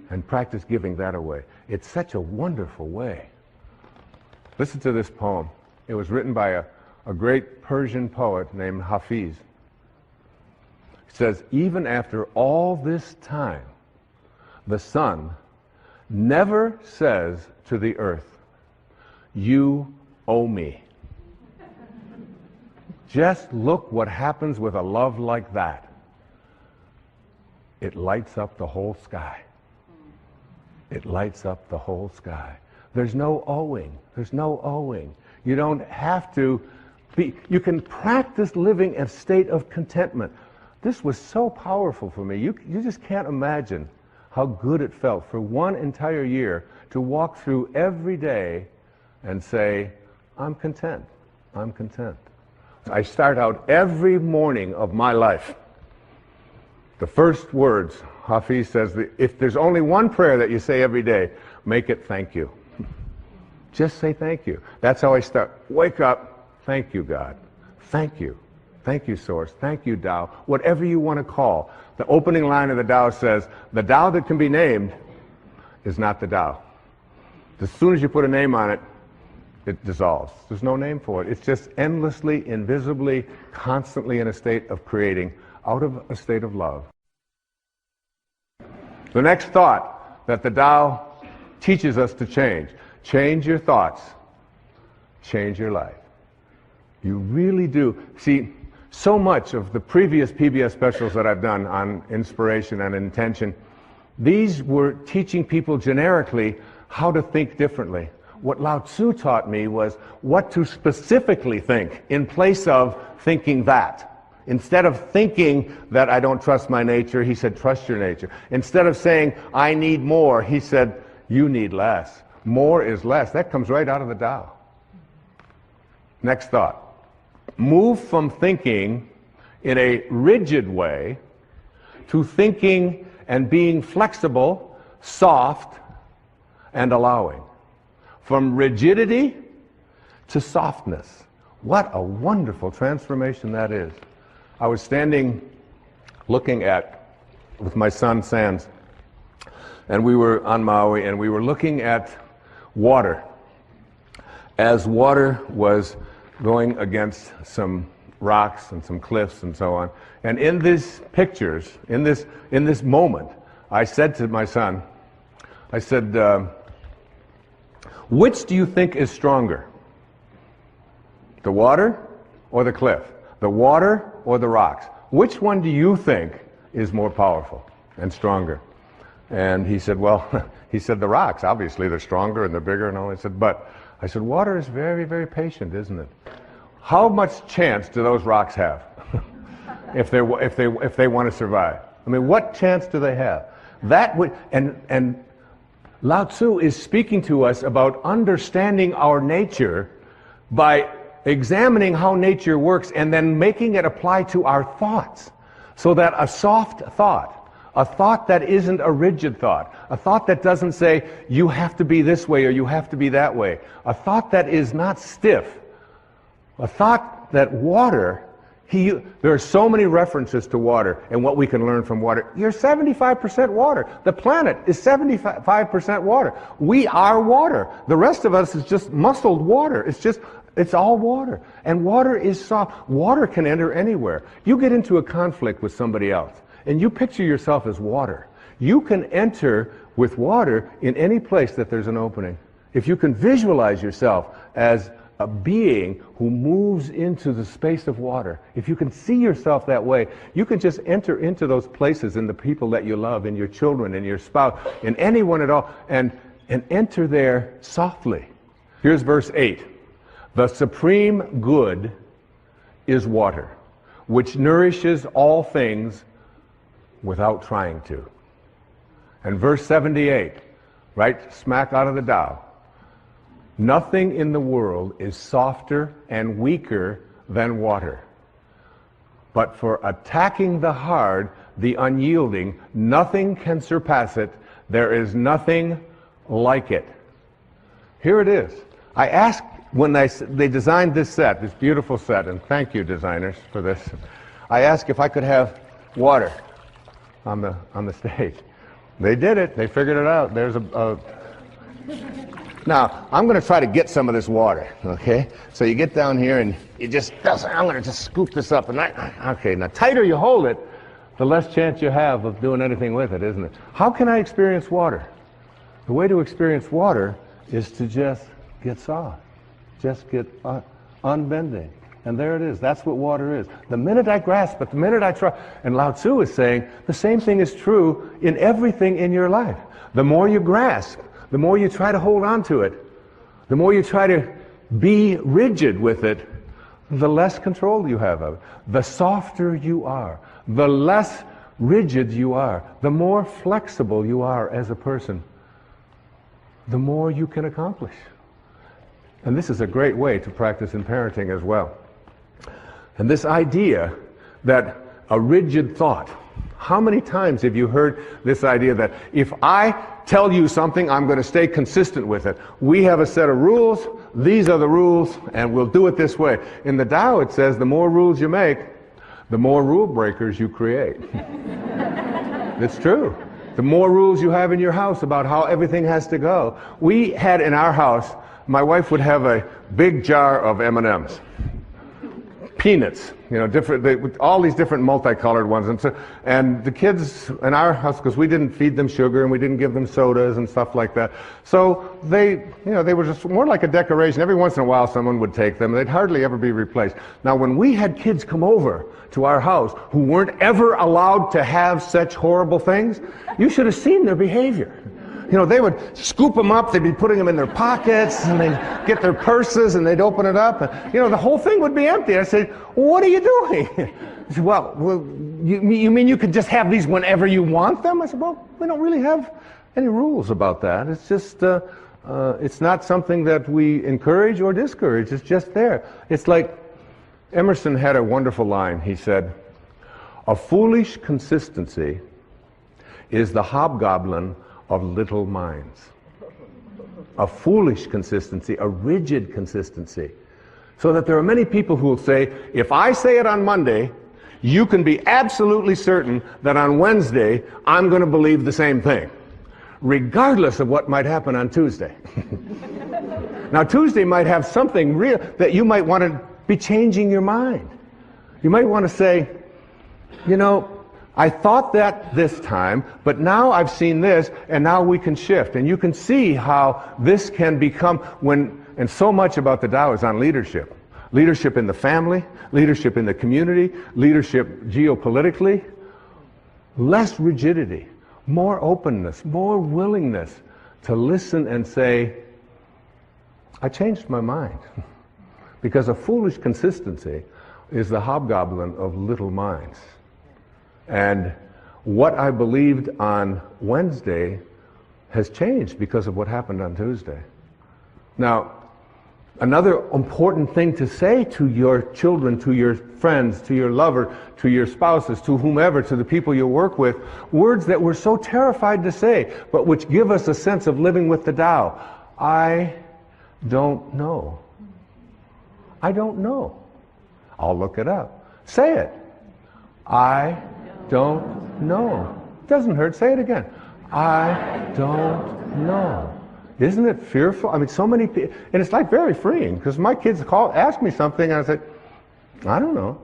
and practice giving that away. It's such a wonderful way. Listen to this poem. It was written by a great Persian poet named Hafiz. It says, even after all this time, the sun never says to the earth, you owe me. Just look what happens with a love like that. It lights up the whole sky. It lights up the whole sky. There's no owing. There's no owing. You don't have to You can practice living a state of contentment. This was so powerful for me. You just can't imagine how good it felt for one entire year to walk through every day and say, I'm content, I'm content. I start out every morning of my life. The first words, Hafiz says, if there's only one prayer that you say every day, make it thank you. Just say thank you. That's how I start. Wake up, thank you, God. Thank you. Thank you, Source. Thank you, Tao. Whatever you want to call. The opening line of the Tao says, the Tao that can be named is not the Tao. As soon as you put a name on it, it dissolves. There's no name for it. It's just endlessly, invisibly, constantly in a state of creating out of a state of love. The next thought that the Tao teaches us to change. Change your thoughts. Change your life. You really do. See, so much of the previous PBS specials that I've done on inspiration and intention, these were teaching people generically how to think differently. What Lao Tzu taught me was what to specifically think in place of thinking that. Instead of thinking that I don't trust my nature, he said, trust your nature. Instead of saying, I need more, he said, you need less. More is less. That comes right out of the Tao. Next thought. Move from thinking in a rigid way to thinking and being flexible, soft, and allowing. From rigidity to softness. What a wonderful transformation that is. I was standing looking at, with my son Sands, and we were on Maui, and we were looking at water. As water was going against some rocks and some cliffs and so on. And in these pictures, in this moment, I said to my son, I said, which do you think is stronger? The water or the cliff? The water or the rocks? Which one do you think is more powerful and stronger? And he said, well, he said the rocks, obviously they're stronger and they're bigger and all. I said, water is very, very patient, isn't it? How much chance do those rocks have if they want to survive? I mean, what chance do they have? That would, and Lao Tzu is speaking to us about understanding our nature by examining how nature works and then making it apply to our thoughts. So that a soft thought, a thought that isn't a rigid thought, a thought that doesn't say you have to be this way or you have to be that way, a thought that is not stiff, a thought that water, there are so many references to water and what we can learn from water. You're 75% water. The planet is 75% water. We are water. The rest of us is just muscled water. It's all water. And water is soft. Water can enter anywhere. You get into a conflict with somebody else and you picture yourself as water. You can enter with water in any place that there's an opening. If you can visualize yourself as a being who moves into the space of water, if you can see yourself that way, you can just enter into those places in the people that you love, in your children, in your spouse, in anyone at all, and enter there softly. Here's verse 8. The supreme good is water, which nourishes all things without trying to. And verse 78, right smack out of the Tao. Nothing in the world is softer and weaker than water. But for attacking the hard, the unyielding, nothing can surpass it. There is nothing like it. Here it is. I asked when they designed this set, this beautiful set, and thank you designers for this. I asked if I could have water on the stage. They did it. They figured it out. There's Now, I'm going to try to get some of this water, okay? So you get down here and you I'm going to just scoop this up. Okay, now tighter you hold it, the less chance you have of doing anything with it, isn't it? How can I experience water? The way to experience water is to just get soft. Just get unbending. And there it is. That's what water is. The minute I grasp it, the minute I try. And Lao Tzu is saying the same thing is true in everything in your life. The more you grasp, the more you try to hold on to it, the more you try to be rigid with it, the less control you have of it. The softer you are, the less rigid you are, the more flexible you are as a person, the more you can accomplish. And this is a great way to practice in parenting as well. And this idea that a rigid thought, how many times have you heard this idea that if I tell you something, I'm going to stay consistent with it. We have a set of rules, these are the rules, and we'll do it this way. In the Tao it says the more rules you make, the more rule breakers you create. It's true. The more rules you have in your house about how everything has to go. We had in our house, my wife would have a big jar of M&Ms. Peanuts, you know, all these different multicolored ones, and the kids in our house, because we didn't feed them sugar and we didn't give them sodas and stuff like that, so they were just more like a decoration. Every once in a while, someone would take them. They'd hardly ever be replaced. Now, when we had kids come over to our house who weren't ever allowed to have such horrible things, you should have seen their behavior. You know, they would scoop them up, they'd be putting them in their pockets, and they'd get their purses, and they'd open it up, and, you know, the whole thing would be empty. I said, what are you doing? He said, well, you mean you could just have these whenever you want them? I said, well, we don't really have any rules about that. It's just, it's not something that we encourage or discourage. It's just there. It's like Emerson had a wonderful line. He said, a foolish consistency is the hobgoblin of little minds. A foolish consistency, a rigid consistency. So that there are many people who will say, if I say it on Monday, you can be absolutely certain that on Wednesday, I'm going to believe the same thing, regardless of what might happen on Tuesday. Now, Tuesday might have something real that you might want to be changing your mind. You might want to say, you know, I thought that this time, but now I've seen this, and now we can shift. And you can see how this can become and so much about the Tao is on leadership. Leadership in the family, leadership in the community, leadership geopolitically. Less rigidity, more openness, more willingness to listen and say, I changed my mind. Because a foolish consistency is the hobgoblin of little minds. And what I believed on Wednesday has changed because of what happened on Tuesday. Now, another important thing to say to your children, to your friends, to your lover, to your spouses, to whomever, to the people you work with, words that we're so terrified to say, but which give us a sense of living with the Tao. I don't know. I don't know. I'll look it up. Say it. I don't know. Doesn't hurt. Say it again. I don't know. Isn't it fearful? I mean, so many people, and it's like very freeing, because my kids ask me something, and I say, I don't know.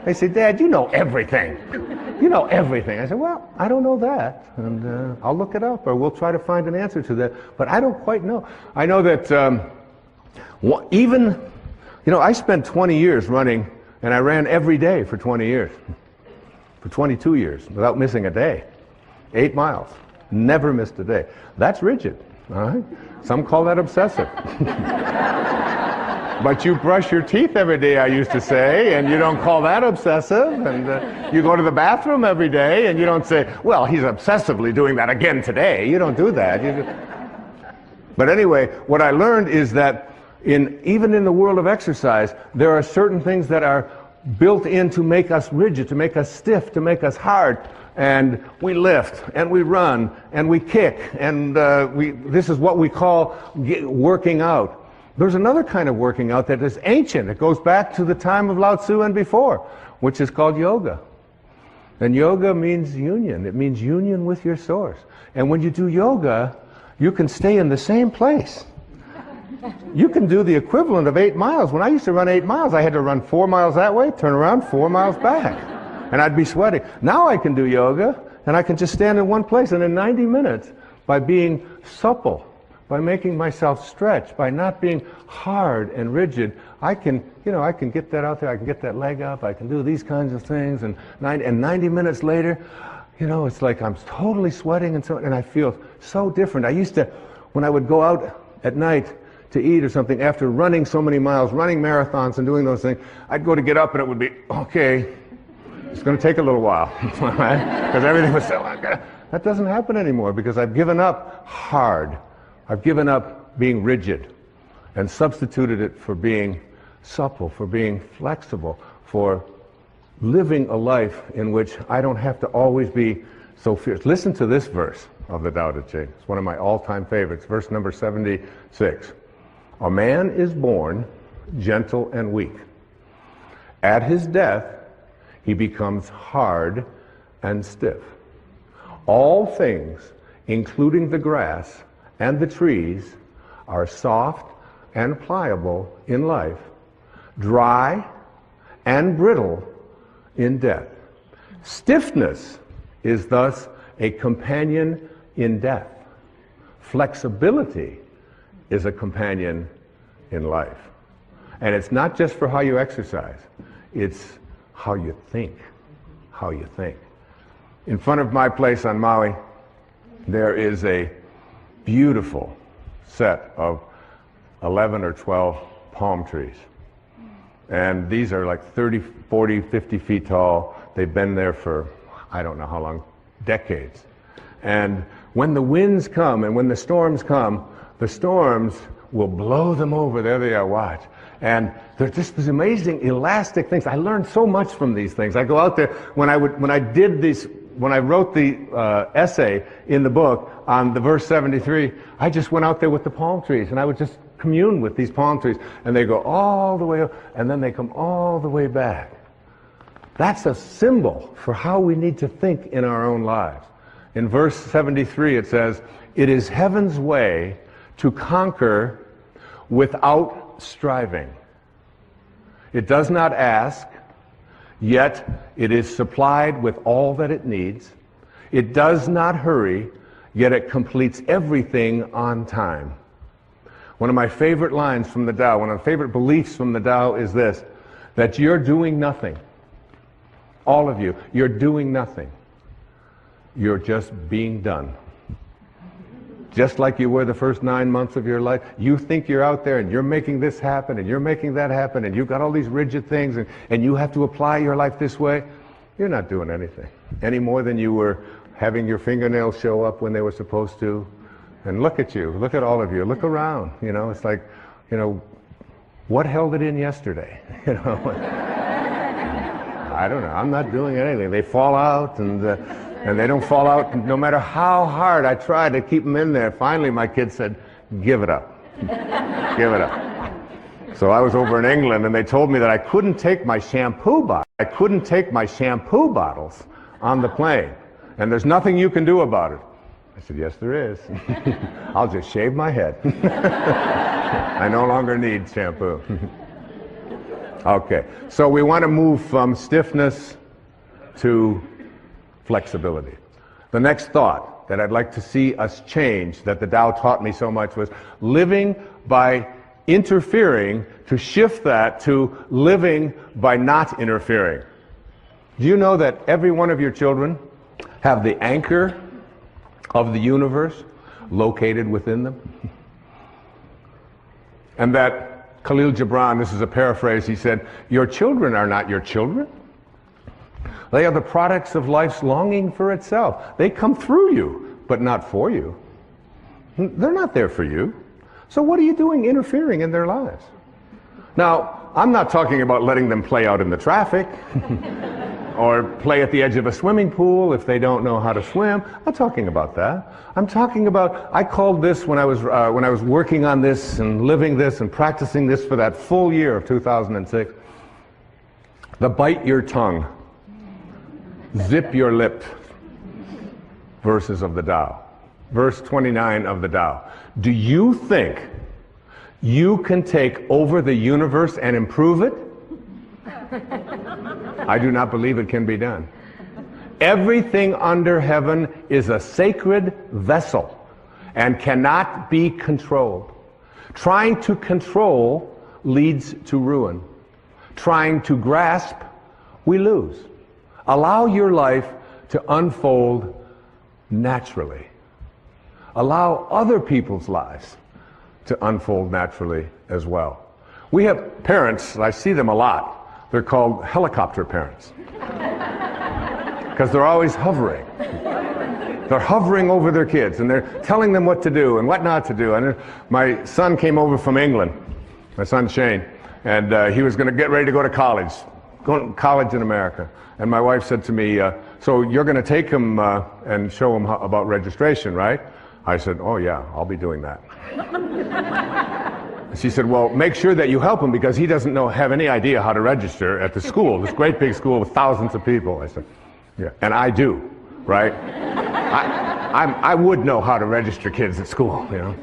They say, Dad, you know everything. You know everything. I said, well, I don't know that, and I'll look it up, or we'll try to find an answer to that, but I don't quite know. I know that even, you know, I spent 20 years running, and I ran every day for 20 years, for 22 years, without missing a day. 8 miles. Never missed a day. That's rigid, all right? Some call that obsessive. But you brush your teeth every day, I used to say, and you don't call that obsessive. And you go to the bathroom every day, and you don't say, well, he's obsessively doing that again today. You don't do that. But anyway, what I learned is that even in the world of exercise, there are certain things that are built in to make us rigid, to make us stiff, to make us hard. And we lift, and we run, and we kick, and this is what we call working out. There's another kind of working out that is ancient. It goes back to the time of Lao Tzu and before, which is called yoga. And yoga means union. It means union with your source. And when you do yoga, you can stay in the same place. You can do the equivalent of 8 miles. When I used to run 8 miles, I had to run 4 miles that way, turn around, 4 miles back. And I'd be sweating. Now I can do yoga, and I can just stand in one place. And in 90 minutes, by being supple, by making myself stretch, by not being hard and rigid, I can get that out there, I can get that leg up, I can do these kinds of things, and 90 minutes later, it's like I'm totally sweating and I feel so different. I used to, when I would go out at night to eat or something, after running so many miles, running marathons and doing those things, I'd go to get up and it would be, okay, it's going to take a little while, because everything was so, that doesn't happen anymore, because I've given up hard. I've given up being rigid and substituted it for being supple, for being flexible, for living a life in which I don't have to always be so fierce. Listen to this verse of the Tao Te Ching. It's one of my all-time favorites, verse number 76. A man is born gentle and weak. At his death, he becomes hard and stiff. All things, including the grass and the trees, are soft and pliable in life, dry and brittle in death. Stiffness is thus a companion in death. Flexibility is a companion in life. And it's not just for how you exercise, it's how you think, how you think. In front of my place on Maui, there is a beautiful set of 11 or 12 palm trees. And these are like 30, 40, 50 feet tall. They've been there for, I don't know how long, decades. And when the winds come and when the storms come, the storms will blow them over. There they are, watch. And they're just these amazing elastic things. I learned so much from these things. I go out there, when I wrote the essay in the book on the verse 73, I just went out there with the palm trees and I would just commune with these palm trees, and they go all the way up and then they come all the way back. That's a symbol for how we need to think in our own lives. In verse 73 it says, "It is heaven's way to conquer without striving. It does not ask, yet it is supplied with all that it needs. It does not hurry, yet it completes everything on time." One of my favorite lines from the Tao, one of the favorite beliefs from the Tao is this, that you're doing nothing. All of you, you're doing nothing. You're just being done. Just like you were the first 9 months of your life. You think you're out there and you're making this happen and you're making that happen and you've got all these rigid things and you have to apply your life this way. You're not doing anything. Any more than you were having your fingernails show up when they were supposed to. And look at you, look at all of you, look around, you know, it's like, you know, what held it in yesterday? You know, I don't know, I'm not doing anything. They fall out and they don't fall out no matter how hard I try to keep them in there. Finally my kid said, give it up, give it up. So I was over in England and they told me that I couldn't take my shampoo bottles on the plane. And there's nothing you can do about it. I said, yes, there is. I'll just shave my head. I no longer need shampoo. Okay, so we want to move from stiffness to flexibility. The next thought that I'd like to see us change, that the Tao taught me so much, was living by interfering, to shift that to living by not interfering. Do you know that every one of your children have the anchor of the universe located within them? And that Khalil Gibran, this is a paraphrase, he said, your children are not your children. They are the products of life's longing for itself. They come through you, but not for you. They're not there for you. So what are you doing interfering in their lives? Now, I'm not talking about letting them play out in the traffic or play at the edge of a swimming pool if they don't know how to swim. I'm not talking about that. I'm talking about, I called this when I was working on this and living this and practicing this for that full year of 2006, the bite your tongue, zip your lip verses of the Tao. Verse 29 of the Tao. Do you think you can take over the universe and improve it? I do not believe it can be done. Everything under heaven is a sacred vessel and cannot be controlled. Trying to control leads to ruin. Trying to grasp, we lose. Allow your life to unfold naturally. Allow other people's lives to unfold naturally as well. We have parents, I see them a lot, they're called helicopter parents. Because they're always hovering. They're hovering over their kids and they're telling them what to do and what not to do. And my son came over from England, my son Shane, and he was going to get ready to go to college, in America. And my wife said to me, so you're going to take him and show him about registration, right? I said, oh yeah, I'll be doing that. She said, well, make sure that you help him because he doesn't have any idea how to register at the school, this great big school with thousands of people. I said, yeah, and I do, right? I would know how to register kids at school, you know.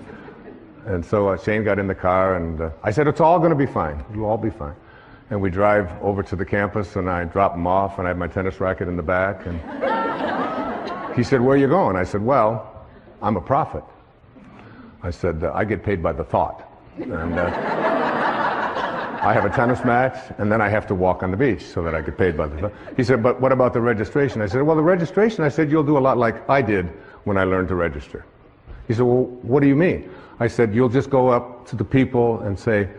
And so Shane got in the car and I said, it's all going to be fine. It'll all be fine. And we drive over to the campus and I drop him off and I have my tennis racket in the back. And he said, where are you going? I said, well, I'm a prophet. I said, I get paid by the thought. And I have a tennis match, and then I have to walk on the beach so that I get paid by the... He said, but what about the registration? I said, well, the registration, I said, you'll do a lot like I did when I learned to register. He said, well, what do you mean? I said, you'll just go up to the people and say,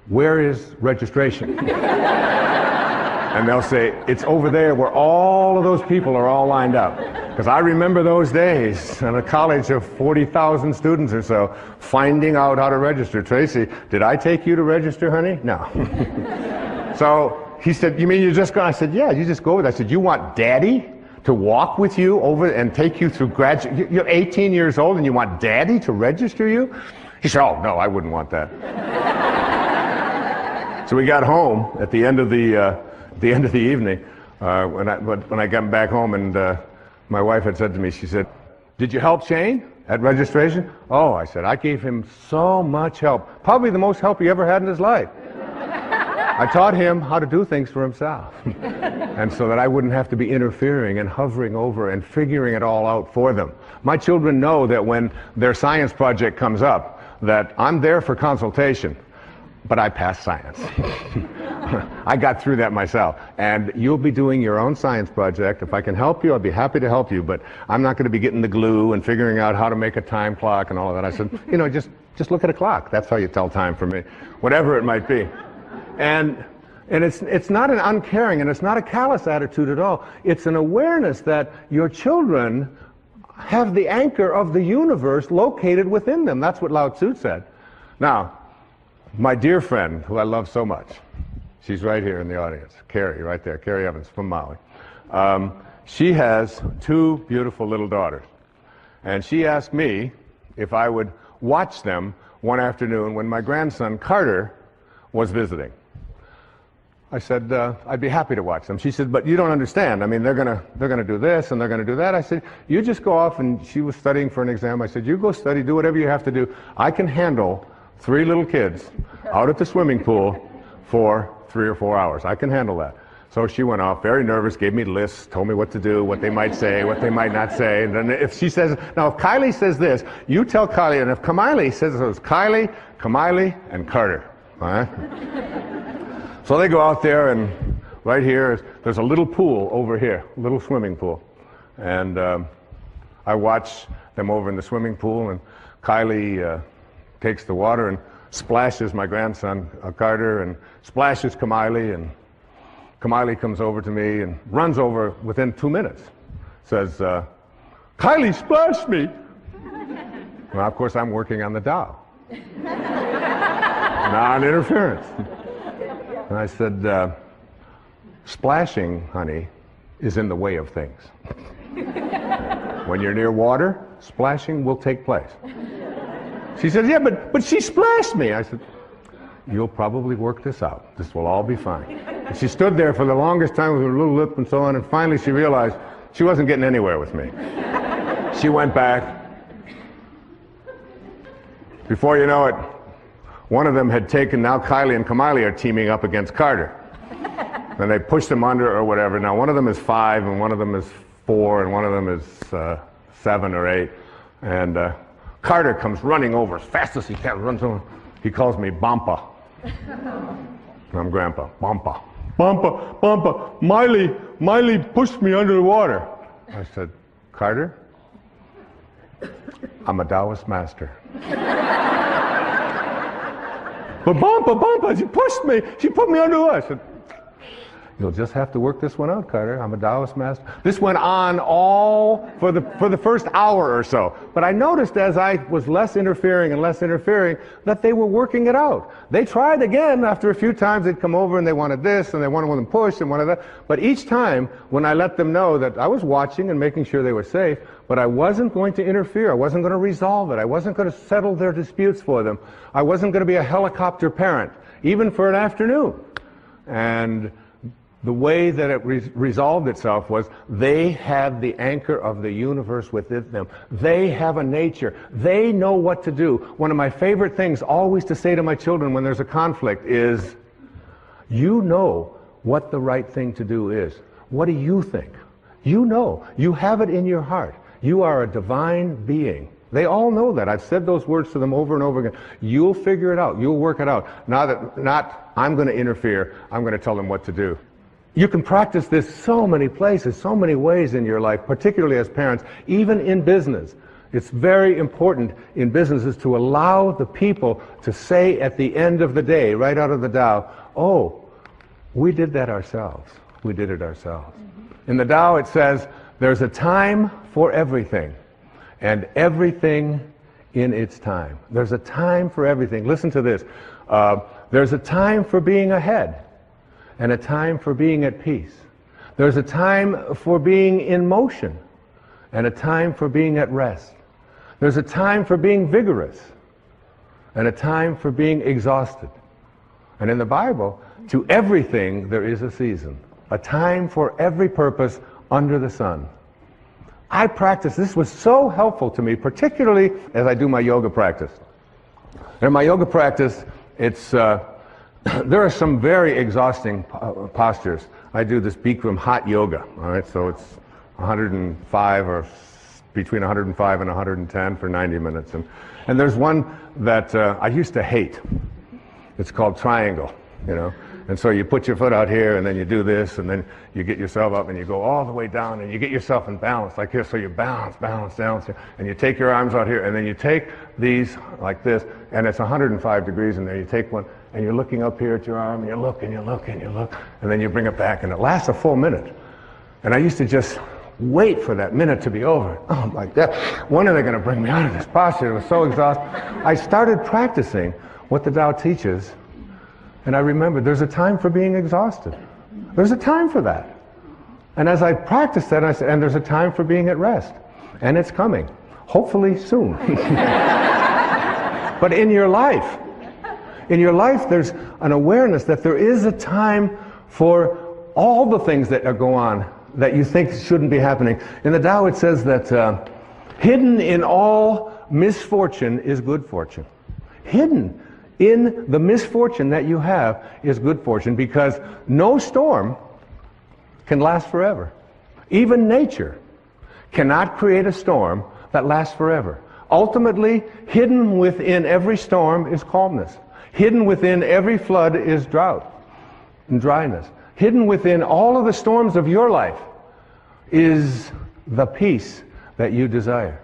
where is registration? And they'll say, it's over there where all of those people are all lined up. Because I remember those days in a college of 40,000 students or so, finding out how to register. Tracy, did I take you to register, honey? No. So he said, you mean you just go? I said, yeah, you just go with it. I said, you want daddy to walk with you over and take you through graduate? You're 18 years old and you want daddy to register you? He said, oh, no, I wouldn't want that. So we got home at the end of the evening, when I got back home, and my wife had said to me, she said, did you help Shane at registration? Oh, I said, I gave him so much help. Probably the most help he ever had in his life. I taught him how to do things for himself. And so that I wouldn't have to be interfering and hovering over and figuring it all out for them. My children know that when their science project comes up, that I'm there for consultation, but I passed science. I got through that myself. And you'll be doing your own science project. If I can help you, I'll be happy to help you, but I'm not going to be getting the glue and figuring out how to make a time clock and all of that. I said, you know, just look at a clock. That's how you tell time for me, whatever it might be. And it's not an uncaring and it's not a callous attitude at all. It's an awareness that your children have the anchor of the universe located within them. That's what Lao Tzu said. Now, my dear friend, who I love so much, she's right here in the audience, Carrie, right there, Carrie Evans from Maui. She has two beautiful little daughters. And she asked me if I would watch them one afternoon when my grandson, Carter, was visiting. I said, I'd be happy to watch them. She said, but you don't understand. I mean, they're gonna do this and they're gonna do that. I said, you just go off, and she was studying for an exam. I said, you go study, do whatever you have to do. I can handle 3 little kids out at the swimming pool for 3 or 4 hours. I can handle that. So she went off, very nervous, gave me lists, told me what to do, what they might say, what they might not say. And then if she says, now if Kylie says this, you tell Kylie, and if Kamiley says it was Kylie, Kamiley, and Carter. All right? So they go out there, and right here, there's a little pool over here, a little swimming pool. And I watch them over in the swimming pool, and Kylie takes the water and splashes my grandson, Carter, and splashes Kamiley, and Kamiley comes over to me and runs over within 2 minutes. Says, Kylie splashed me. Well, of course, I'm working on the Tao. Non-interference. And I said, splashing, honey, is in the way of things. When you're near water, splashing will take place. She said, yeah, but she splashed me. I said, you'll probably work this out. This will all be fine. And she stood there for the longest time with her little lip and so on, and finally she realized she wasn't getting anywhere with me. She went back. Before you know it, one of them had taken, now Kylie and Kamiley are teaming up against Carter. And they pushed him under or whatever. Now one of them is 5 and one of them is 4 and one of them is 7 or 8. And Carter comes running over as fast as he can, runs over. He calls me Bampa. I'm Grandpa. Bampa. Bampa, Bampa, Miley pushed me under the water. I said, Carter, I'm a Taoist master. Ba-bumpa, she pushed me. She put me under the bus. I said, you'll just have to work this one out, Carter. I'm a Taoist master. This went on all for the first hour or so. But I noticed as I was less interfering that they were working it out. They tried again after a few times. They'd come over and they wanted this and they wanted one push and wanted that. But each time when I let them know that I was watching and making sure they were safe, but I wasn't going to interfere. I wasn't going to resolve it. I wasn't going to settle their disputes for them. I wasn't going to be a helicopter parent, even for an afternoon. And the way that it resolved itself was they have the anchor of the universe within them. They have a nature. They know what to do. One of my favorite things always to say to my children when there's a conflict is, you know what the right thing to do is. What do you think? You know. You have it in your heart. You are a divine being. They all know that. I've said those words to them over and over again. You'll figure it out. You'll work it out. Not I'm going to interfere. I'm going to tell them what to do. You can practice this so many places, so many ways in your life, particularly as parents, even in business. It's very important in businesses to allow the people to say at the end of the day, right out of the Tao, oh, we did that ourselves. We did it ourselves. In the Tao it says, there's a time for everything, and everything in its time. There's a time for everything. Listen to this. There's a time for being ahead, and a time for being at peace. There's a time for being in motion, and a time for being at rest. There's a time for being vigorous, and a time for being exhausted. And in the Bible, to everything there is a season, a time for every purpose under the sun. I practice, this was so helpful to me, particularly as I do my yoga practice. In my yoga practice, it's there are some very exhausting postures. I do this Bikram hot yoga, all right, so it's 105 or between 105 and 110 for 90 minutes. And there's one that I used to hate. It's called triangle, you know. And so you put your foot out here and then you do this and then you get yourself up and you go all the way down and you get yourself in balance like here. So you balance down and you take your arms out here and then you take these like this and it's 105 degrees in there. You take one and you're looking up here at your arm and you look and you look and you look and then you bring it back and it lasts a full minute. And I used to just wait for that minute to be over. Oh my God, when are they going to bring me out of this posture? It was so exhausting. I started practicing what the Tao teaches. And I remember there's a time for being exhausted. There's a time for that. And as I practiced that, I said, and there's a time for being at rest. And it's coming. Hopefully soon. But in your life, there's an awareness that there is a time for all the things that go on that you think shouldn't be happening. In the Tao it says that hidden in all misfortune is good fortune. Hidden in the misfortune that you have is good fortune, because no storm can last forever. Even nature cannot create a storm that lasts forever. Ultimately, hidden within every storm is calmness. Hidden within every flood is drought and dryness. Hidden within all of the storms of your life is the peace that you desire.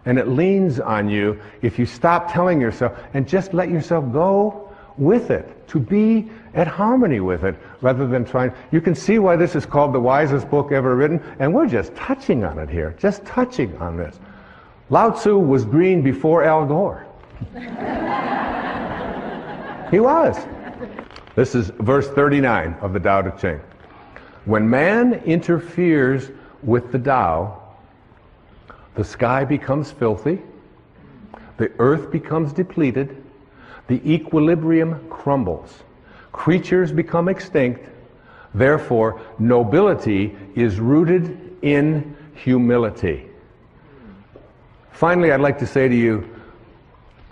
And it leans on you if you stop telling yourself and just let yourself go with it, to be at harmony with it, rather than trying. You can see why this is called the wisest book ever written, and we're just touching on it here, just touching on this. Lao Tzu was green before Al Gore. He was. This is verse 39 of the Tao Te Ching. When man interferes with the Tao, the sky becomes filthy, the earth becomes depleted, the equilibrium crumbles, creatures become extinct, therefore nobility is rooted in humility. Finally, I'd like to say to you,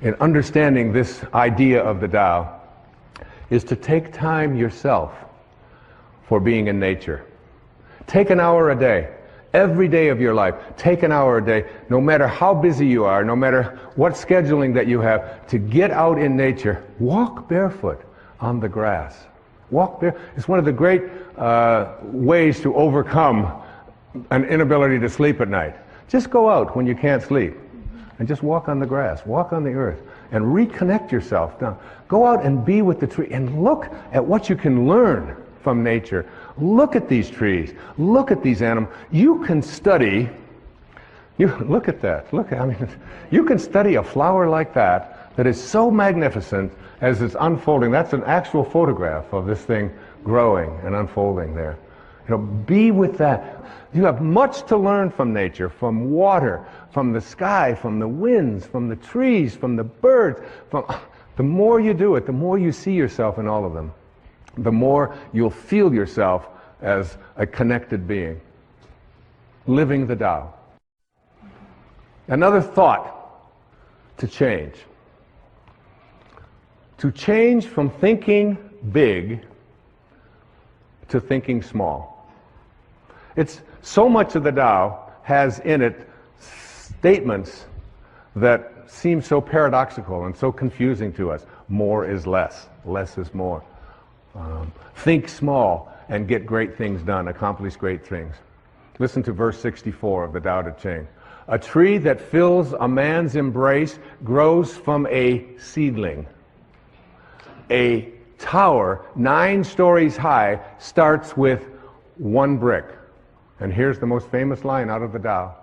in understanding this idea of the Tao, is to take time yourself for being in nature. Take an hour a day. Every day of your life, take an hour a day, no matter how busy you are, no matter what scheduling that you have, to get out in nature. Walk barefoot on the grass. Walk barefoot. It's one of the great ways to overcome an inability to sleep at night. Just go out when you can't sleep and just walk on the grass, walk on the earth, and reconnect yourself. Now, go out and be with the tree and look at what you can learn from nature. Look at these trees. Look at these animals. You can study. Look at that. You can study a flower like that is so magnificent as it's unfolding. That's an actual photograph of this thing growing and unfolding there. Be with that. You have much to learn from nature, from water, from the sky, from the winds, from the trees, from the birds. The more you do it, the more you see yourself in all of them, the more you'll feel yourself as a connected being, living the Tao. Another thought to change. To change from thinking big to thinking small. It's so much of the Tao has in it statements that seem so paradoxical and so confusing to us. More is less. Less is more. Think small and get great things done. Accomplish great things. Listen to verse 64 of the Tao Te Ching. A tree that fills a man's embrace grows from a seedling. A tower 9 stories high starts with 1 brick. And here's the most famous line out of the Tao.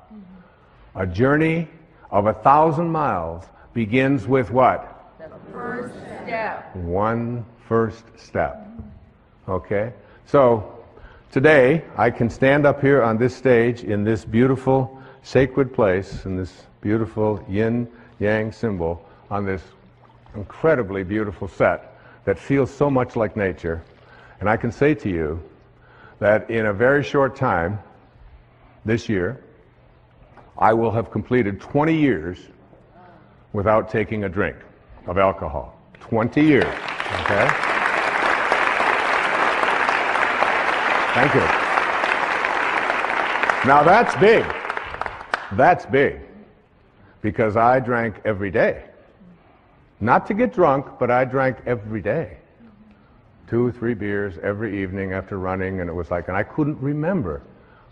A journey of 1,000 miles begins with what? The first step. 1 first step. Okay? So, today I can stand up here on this stage in this beautiful sacred place, in this beautiful yin-yang symbol, on this incredibly beautiful set that feels so much like nature. And I can say to you that in a very short time, this year, I will have completed 20 years without taking a drink of alcohol. 20 years, okay? Thank you. Now that's big. That's big. Because I drank every day. Not to get drunk, but I drank every day. 2 or 3 beers every evening after running, and it was like, and I couldn't remember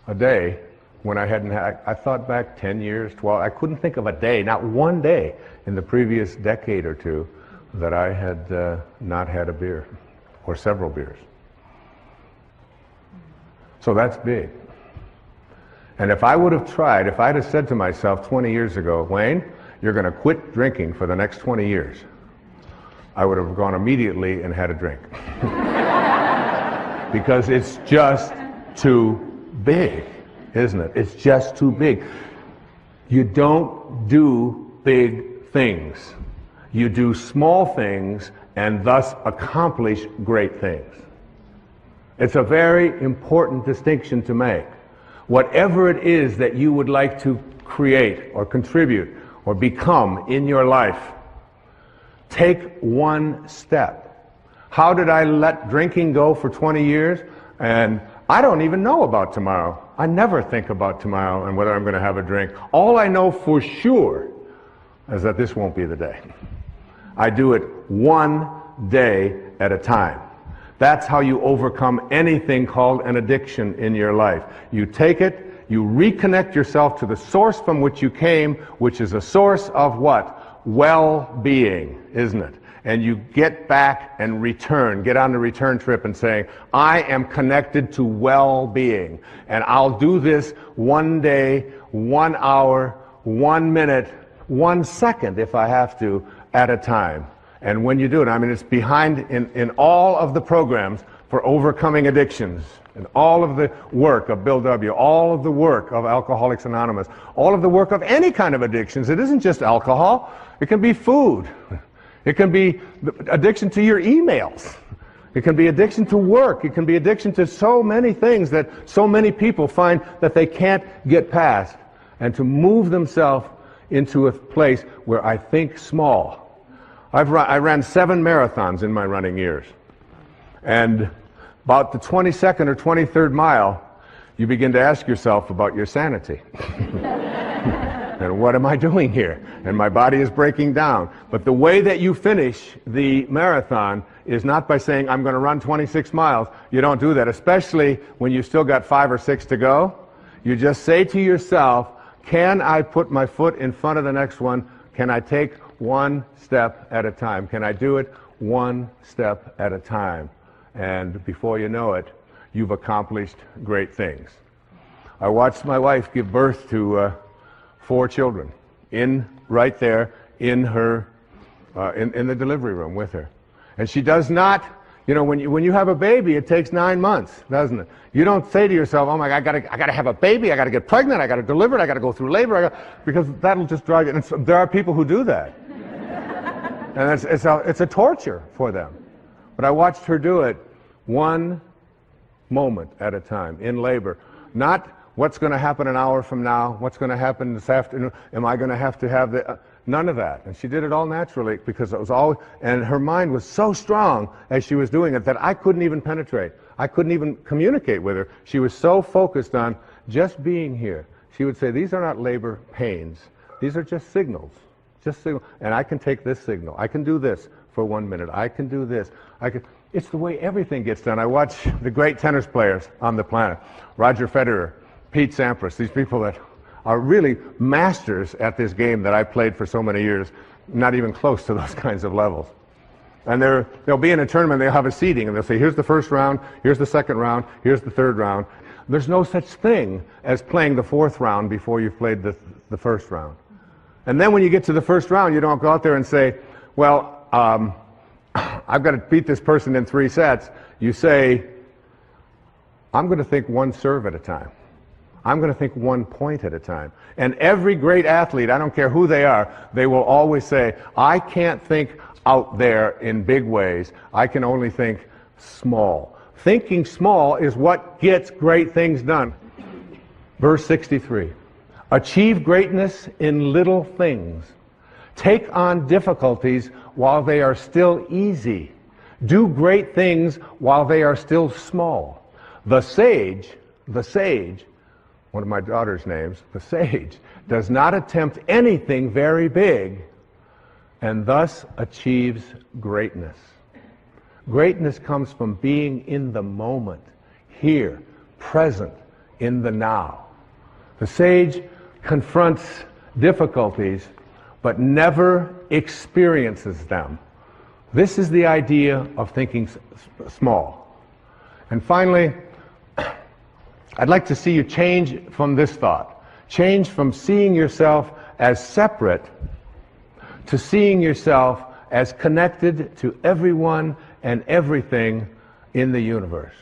a day when I hadn't had, I thought back 10 years, 12, I couldn't think of a day, not one day in the previous decade or two that I had not had a beer, or several beers. So that's big. And if I would have tried, if I'd have said to myself 20 years ago, Wayne, you're going to quit drinking for the next 20 years, I would have gone immediately and had a drink. Because it's just too big, isn't it? It's just too big. You don't do big things. You do small things and thus accomplish great things. It's a very important distinction to make. Whatever it is that you would like to create or contribute or become in your life, take 1 step. How did I let drinking go for 20 years? And I don't even know about tomorrow. I never think about tomorrow and whether I'm going to have a drink. All I know for sure is that this won't be the day. I do it 1 day at a time. That's how you overcome anything called an addiction in your life. You take it, you reconnect yourself to the source from which you came, which is a source of what? Well-being, isn't it? And you get back and return, get on the return trip and say, I am connected to well-being. And I'll do this 1 day, 1 hour, 1 minute, 1 second if I have to, at a time. And when you do it, I mean, it's behind in all of the programs for overcoming addictions, and all of the work of Bill W., all of the work of Alcoholics Anonymous, all of the work of any kind of addictions. It isn't just alcohol. It can be food. It can be addiction to your emails. It can be addiction to work. It can be addiction to so many things that so many people find that they can't get past. And to move themselves into a place where I think small. I ran 7 marathons in my running years. And about the 22nd or 23rd mile, you begin to ask yourself about your sanity. And what am I doing here? And my body is breaking down. But the way that you finish the marathon is not by saying, I'm going to run 26 miles. You don't do that, especially when you still got 5 or 6 to go. You just say to yourself, Can I put my foot in front of the next one? Can I take one step at a time? Can I do it one step at a time? And before you know it, you've accomplished great things. I watched my wife give birth to 4 children right there in her in the delivery room with her. And she does not, you know, when you have a baby, it takes 9 months, doesn't it? You don't say to yourself, oh my God, I gotta have a baby, I gotta get pregnant, I gotta deliver it, I gotta go through labor, because that'll just drive you. And there are people who do that. And it's a torture for them. But I watched her do it one moment at a time in labor. Not what's going to happen an hour from now, what's going to happen this afternoon, am I going to have the... none of that. And she did it all naturally, because it was all... And her mind was so strong as she was doing it that I couldn't even penetrate. I couldn't even communicate with her. She was so focused on just being here. She would say, these are not labor pains. These are just signals. Just signal. And I can take this signal. I can do this for 1 minute. I can do this. It's the way everything gets done. I watch the great tennis players on the planet. Roger Federer, Pete Sampras, these people that are really masters at this game that I played for so many years, not even close to those kinds of levels. And they'll be in a tournament, they'll have a seeding, and they'll say, here's the first round, here's the second round, here's the third round. There's no such thing as playing the 4th round before you've played the first round. And then when you get to the first round, you don't go out there and say, well, I've got to beat this person in 3 sets. You say, I'm going to think 1 serve at a time. I'm going to think 1 point at a time. And every great athlete, I don't care who they are, they will always say, I can't think out there in big ways. I can only think small. Thinking small is what gets great things done. Verse 63. Achieve greatness in little things. Take on difficulties while they are still easy. Do great things while they are still small. The sage, one of my daughter's names, the sage, does not attempt anything very big and thus achieves greatness. Greatness comes from being in the moment, here, present, in the now. The sage confronts difficulties but never experiences them. This is the idea of thinking small. And finally, I'd like to see you change from this thought. Change from seeing yourself as separate to seeing yourself as connected to everyone and everything in the universe.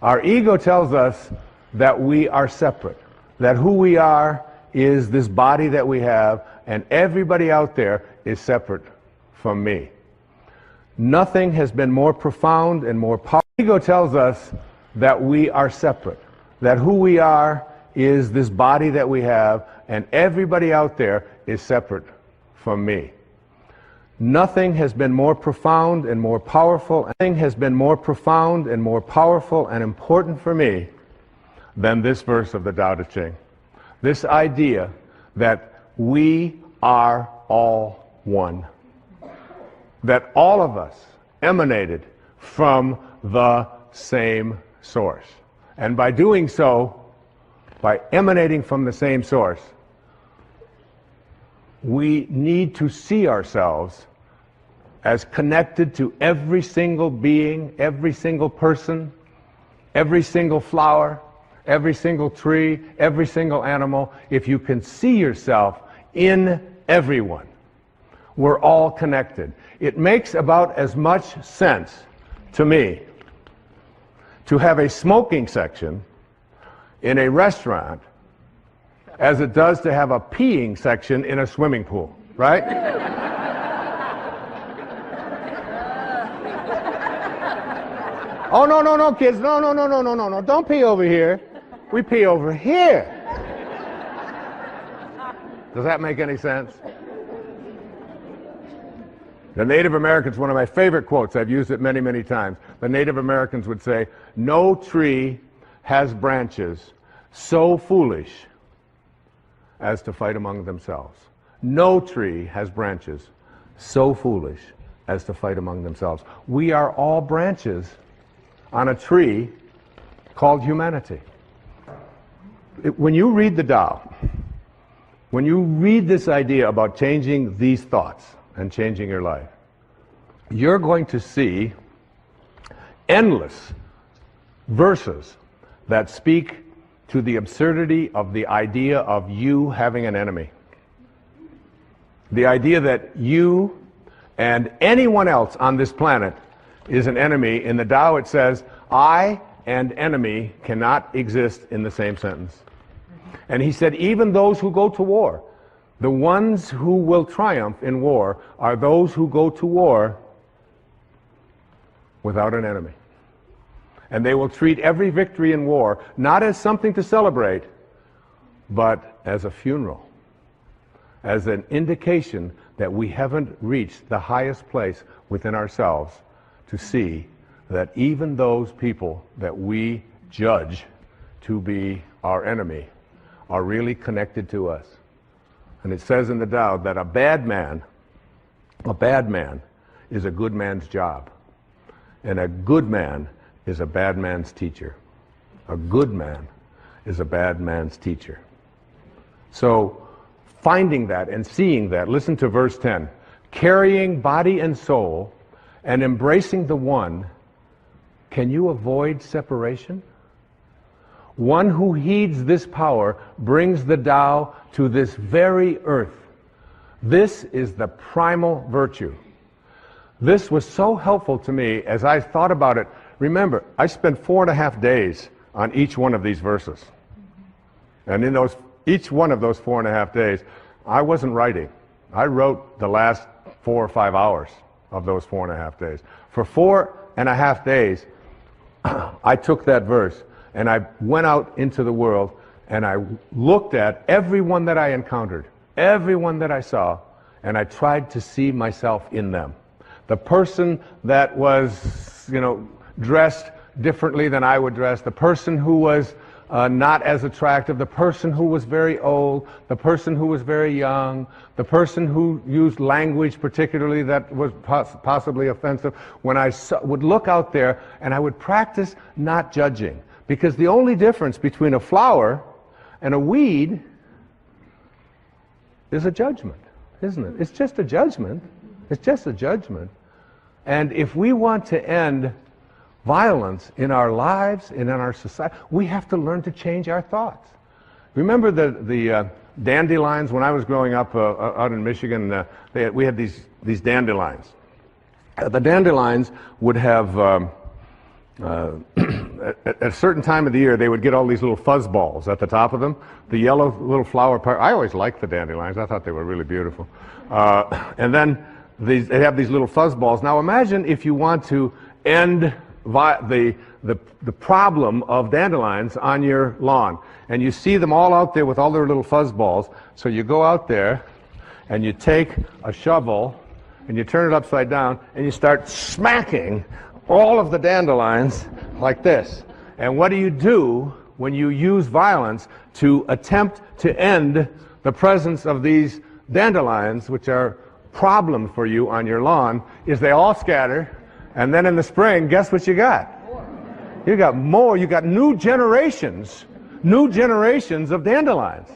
Our ego tells us that we are separate, that who we are is this body that we have, and everybody out there is separate from me. Nothing has been more profound and more powerful. Ego tells us that we are separate, that who we are is this body that we have, and everybody out there is separate from me. Nothing has been more profound and more powerful, nothing has been more profound and more powerful and important for me than this verse of the Tao Te Ching. This idea that we are all one. That all of us emanated from the same source. And by doing so, by emanating from the same source, we need to see ourselves as connected to every single being, every single person, every single flower, every single tree, every single animal. If you can see yourself in everyone, we're all connected. It makes about as much sense to me to have a smoking section in a restaurant as it does to have a peeing section in a swimming pool, right? Oh, no, kids, no, don't pee over here. We pee over here. Does that make any sense? The Native Americans, one of my favorite quotes, I've used it many, many times. The Native Americans would say, no tree has branches so foolish as to fight among themselves. No tree has branches so foolish as to fight among themselves. We are all branches on a tree called humanity. When you read the Tao, when you read this idea about changing these thoughts and changing your life, you're going to see endless verses that speak to the absurdity of the idea of you having an enemy. The idea that you and anyone else on this planet is an enemy. In the Tao it says, I and enemy cannot exist in the same sentence. And he said, even those who go to war, the ones who will triumph in war are those who go to war without an enemy. And they will treat every victory in war not as something to celebrate, but as a funeral, as an indication that we haven't reached the highest place within ourselves to see that even those people that we judge to be our enemy are really connected to us. And it says in the Tao that a bad man is a good man's job, and a good man is a bad man's teacher. A good man is a bad man's teacher. So finding that and seeing that, listen to verse 10. Carrying body and soul and embracing the one, can you avoid separation? One who heeds this power brings the Tao to this very earth. This is the primal virtue. This was so helpful to me as I thought about it. Remember, I spent 4.5 days on each one of these verses. And in each one of those 4.5 days, I wasn't writing. I wrote the last 4 or 5 hours of those 4.5 days. For 4.5 days, I took that verse and I went out into the world and I looked at everyone that I encountered, everyone that I saw, and I tried to see myself in them. The person that was, dressed differently than I would dress, the person who was not as attractive, the person who was very old, the person who was very young, the person who used language particularly that was possibly offensive. When I would look out there and I would practice not judging, because the only difference between a flower and a weed is a judgment, isn't it? It's just a judgment. It's just a judgment. And if we want to end violence in our lives and in our society, we have to learn to change our thoughts. Remember the dandelions when I was growing up out in Michigan? We had these dandelions. The dandelions would have, at a certain time of the year, they would get all these little fuzz balls at the top of them. The yellow little flower part. I always liked the dandelions. I thought they were really beautiful. And then they have these little fuzz balls. Now imagine if you want to end the problem of dandelions on your lawn, and you see them all out there with all their little fuzz balls. So you go out there and you take a shovel and you turn it upside down and you start smacking all of the dandelions like this. And what do you do when you use violence to attempt to end the presence of these dandelions, which are problem for you on your lawn? Is they all scatter, and then in the spring, guess what you got? You got more. You got new generations of dandelions.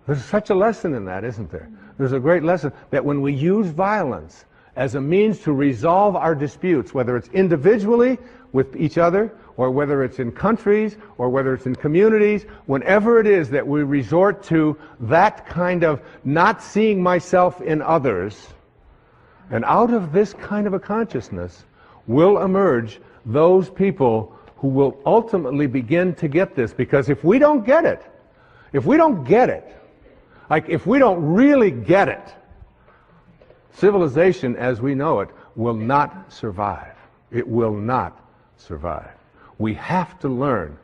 There's such a lesson in that, isn't there? There's a great lesson that when we use violence as a means to resolve our disputes, whether it's individually with each other, or whether it's in countries, or whether it's in communities, whenever it is that we resort to that kind of not seeing myself in others, and out of this kind of a consciousness will emerge those people who will ultimately begin to get this. Because if we don't get it, like if we don't really get it, civilization as we know it will not survive. It will not survive. We have to learn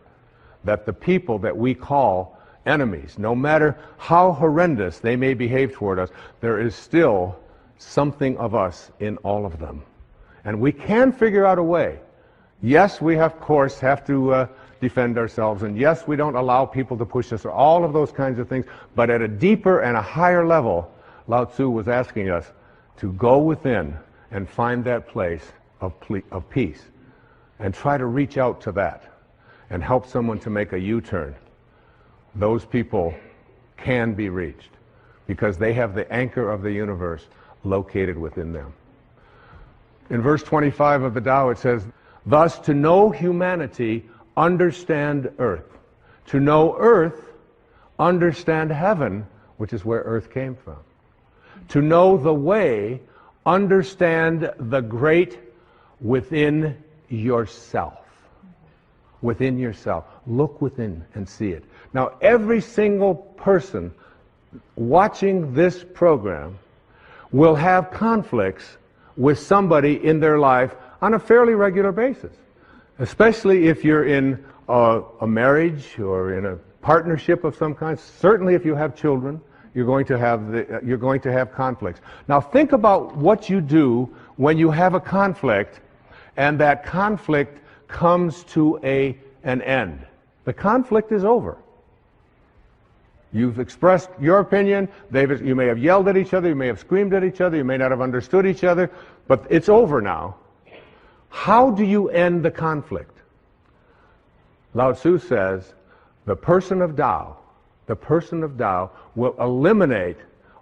that the people that we call enemies, no matter how horrendous they may behave toward us, there is still something of us in all of them. And we can figure out a way. Yes, we of course have to defend ourselves, and yes, we don't allow people to push us, or all of those kinds of things, but at a deeper and a higher level, Lao Tzu was asking us to go within and find that place of peace, and try to reach out to that and help someone to make a U-turn. Those people can be reached because they have the anchor of the universe located within them. In verse 25 of the Tao it says, thus to know humanity, understand earth. To know earth, understand heaven, which is where earth came from. To know the way, understand the great within yourself. Within yourself. Look within and see it. Now, every single person watching this program will have conflicts with somebody in their life on a fairly regular basis. Especially if you're in a marriage or in a partnership of some kind. Certainly if you have children, you're going to have conflicts. Now think about what you do when you have a conflict and that conflict comes to an end. The conflict is over. You've expressed your opinion, you may have yelled at each other, you may have screamed at each other, you may not have understood each other, but it's over now. How do you end the conflict? Lao Tzu says, the person of Tao will eliminate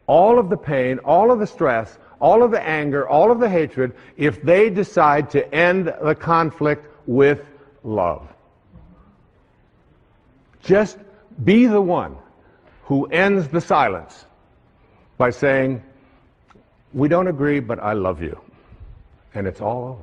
all of the pain, all of the stress, all of the anger, all of the hatred, if they decide to end the conflict with love. Just be the one who ends the silence by saying, we don't agree, but I love you. And it's all over.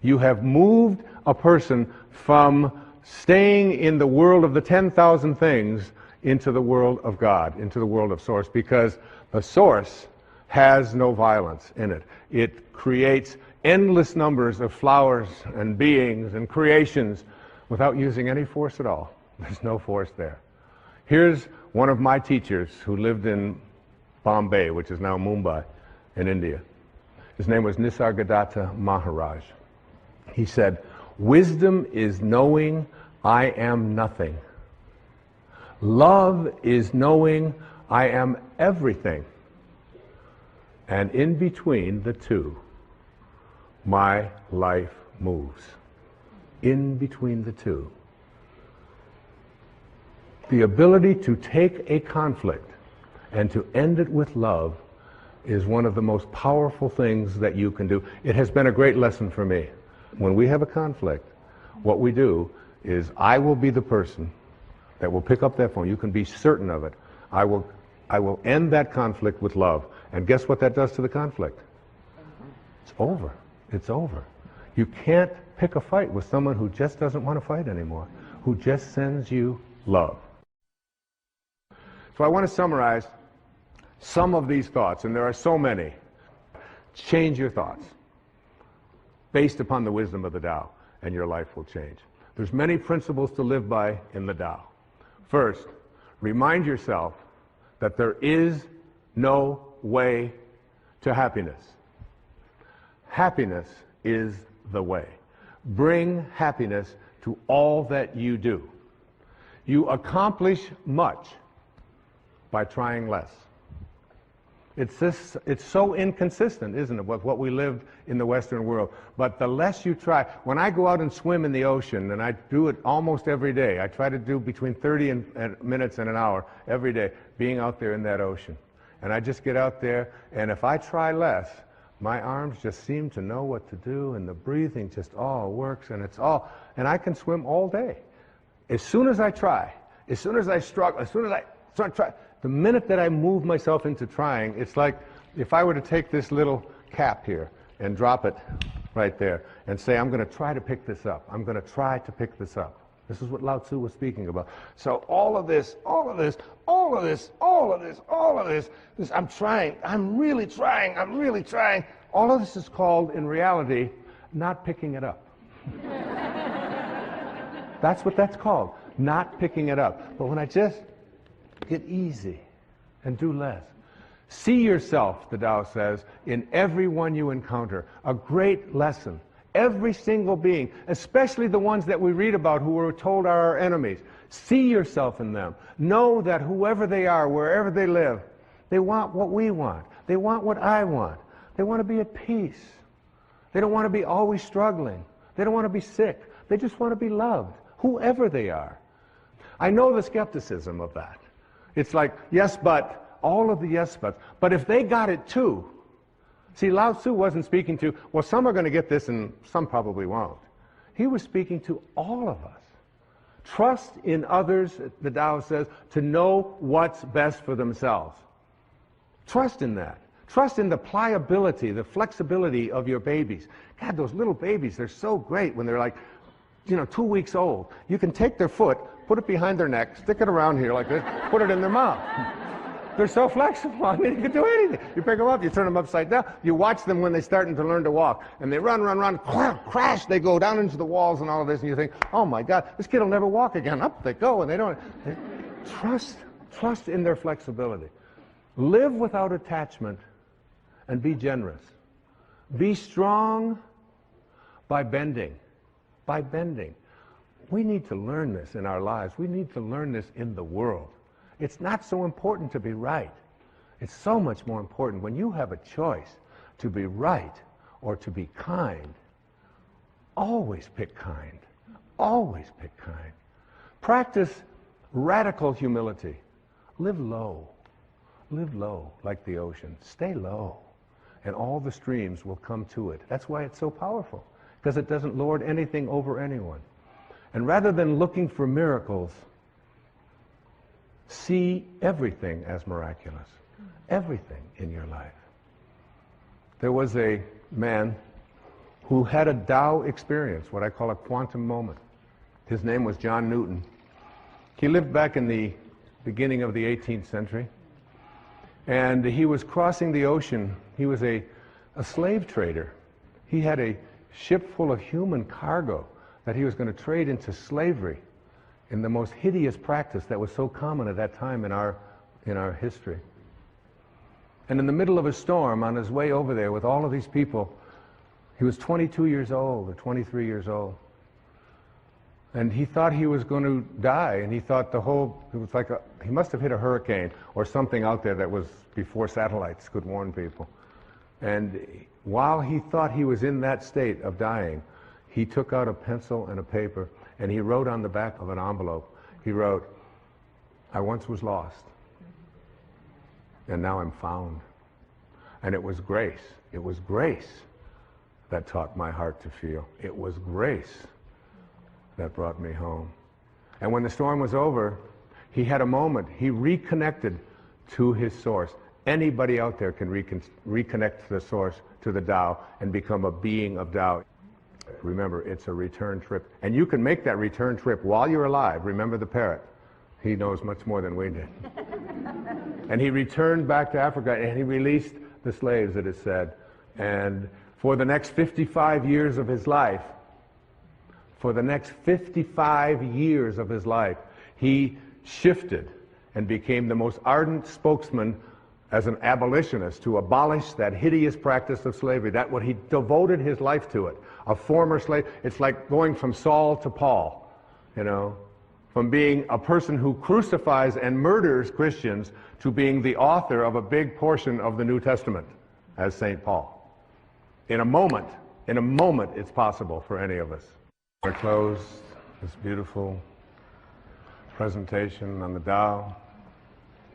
You have moved a person from staying in the world of the 10,000 things into the world of God, into the world of Source, because the Source has no violence in it. It creates endless numbers of flowers and beings and creations without using any force at all. There's no force there. Here's one of my teachers who lived in Bombay, which is now Mumbai in India. His name was Nisargadatta Maharaj. He said, wisdom is knowing I am nothing. Love is knowing I am everything. And in between the two, my life moves. In between the two. The ability to take a conflict and to end it with love is one of the most powerful things that you can do. It has been a great lesson for me. When we have a conflict, what we do is I will be the person that will pick up that phone. You can be certain of it. I will end that conflict with love. And guess what that does to the conflict? It's over. It's over. You can't pick a fight with someone who just doesn't want to fight anymore, who just sends you love. So I want to summarize some of these thoughts, and there are so many. Change your thoughts based upon the wisdom of the Tao, and your life will change. There's many principles to live by in the Tao. First, remind yourself that there is no way to happiness. Happiness is the way. Bring happiness to all that you do. You accomplish much by trying less. It's so inconsistent, isn't it, with what we lived in the Western world. But the less you try, when I go out and swim in the ocean, and I do it almost every day, I try to do between 30 minutes and an hour every day, being out there in that ocean. And I just get out there, and if I try less, my arms just seem to know what to do, and the breathing just all works, and and I can swim all day. As soon as I try, as soon as I struggle, as soon as I start trying, the minute that I move myself into trying, it's like if I were to take this little cap here and drop it right there and say, I'm going to try to pick this up. I'm going to try to pick this up. This is what Lao Tzu was speaking about. So all of this, I'm trying, I'm really trying. All of this is called, in reality, not picking it up. That's what that's called, not picking it up. But when I just get easy and do less. See yourself, the Tao says, in everyone you encounter. A great lesson. Every single being, especially the ones that we read about who we're told are our enemies. See yourself in them. Know that whoever they are, wherever they live, they want what we want. They want what I want. They want to be at peace. They don't want to be always struggling. They don't want to be sick. They just want to be loved, whoever they are. I know the skepticism of that. It's like, yes, but, all of the yes, buts. But if they got it too, see, Lao Tzu wasn't speaking to, well, some are going to get this and some probably won't. He was speaking to all of us. Trust in others, the Tao says, to know what's best for themselves. Trust in that. Trust in the pliability, the flexibility of your babies. God, those little babies, they're so great when they're like, 2 weeks old. You can take their foot, put it behind their neck, stick it around here like this, put it in their mouth. They're so flexible. I mean, you can do anything. You pick them up, you turn them upside down. You watch them when they're starting to learn to walk. And they run, crash, they go down into the walls and all of this. And you think, oh my God, this kid will never walk again. Up they go, and they don't. Trust in their flexibility. Live without attachment and be generous. Be strong by bending. By bending. We need to learn this in our lives. We need to learn this in the world. It's not so important to be right. It's so much more important when you have a choice to be right or to be kind. Always pick kind. Always pick kind. Practice radical humility. Live low. Live low like the ocean. Stay low. And all the streams will come to it. That's why it's so powerful. Because it doesn't lord anything over anyone. And rather than looking for miracles, see everything as miraculous. Everything in your life. There was a man who had a Tao experience, what I call a quantum moment. His name was John Newton. He lived back in the beginning of the 18th century. And he was crossing the ocean. He was a slave trader. He had a ship full of human cargo that he was going to trade into slavery in the most hideous practice that was so common at that time in our history. And in the middle of a storm, on his way over there with all of these people, he was 22 years old or 23 years old. And he thought he was going to die, and he thought it was like he must have hit a hurricane or something out there that was before satellites could warn people. And while he thought he was in that state of dying, he took out a pencil and a paper, and he wrote on the back of an envelope, he wrote, "I once was lost, and now I'm found." And it was grace. It was grace that taught my heart to feel. It was grace that brought me home. And when the storm was over, he had a moment. He reconnected to his source. Anybody out there can reconnect to the source, to the Tao, and become a being of Tao. Remember, it's a return trip. And you can make that return trip while you're alive. Remember the parrot. He knows much more than we did. And he returned back to Africa, and he released the slaves, it is said. And for the next 55 years of his life, he shifted and became the most ardent spokesman as an abolitionist to abolish that hideous practice of slavery. That's what he devoted his life to it. A former slave, it's like going from Saul to Paul, from being a person who crucifies and murders Christians to being the author of a big portion of the New Testament as St. Paul. In a moment, it's possible for any of us. I close this beautiful presentation on the Tao,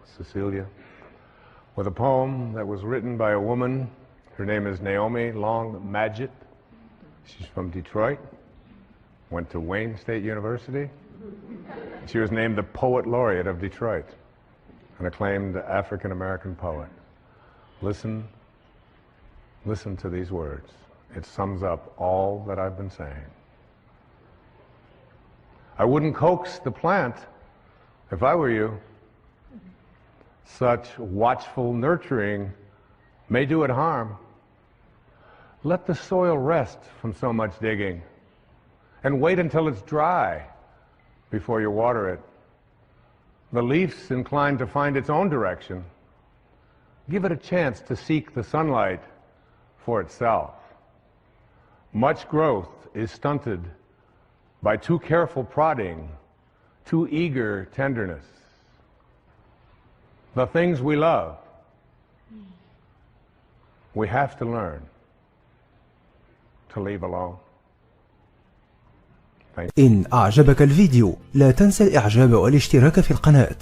Cecilia, with a poem that was written by a woman. Her name is Naomi Long Madgett. She's from Detroit, went to Wayne State University. She was named the Poet Laureate of Detroit, an acclaimed African-American poet. Listen to these words. It sums up all that I've been saying. I wouldn't coax the plant if I were you. Such watchful nurturing may do it harm. Let the soil rest from so much digging, and wait until it's dry before you water it. The leaf's inclined to find its own direction. Give it a chance to seek the sunlight for itself. Much growth is stunted by too careful prodding, too eager tenderness. The things we love, we have to learn to leave alone. إن أعجبك الفيديو لا تنسى الإعجاب والاشتراك في القناة.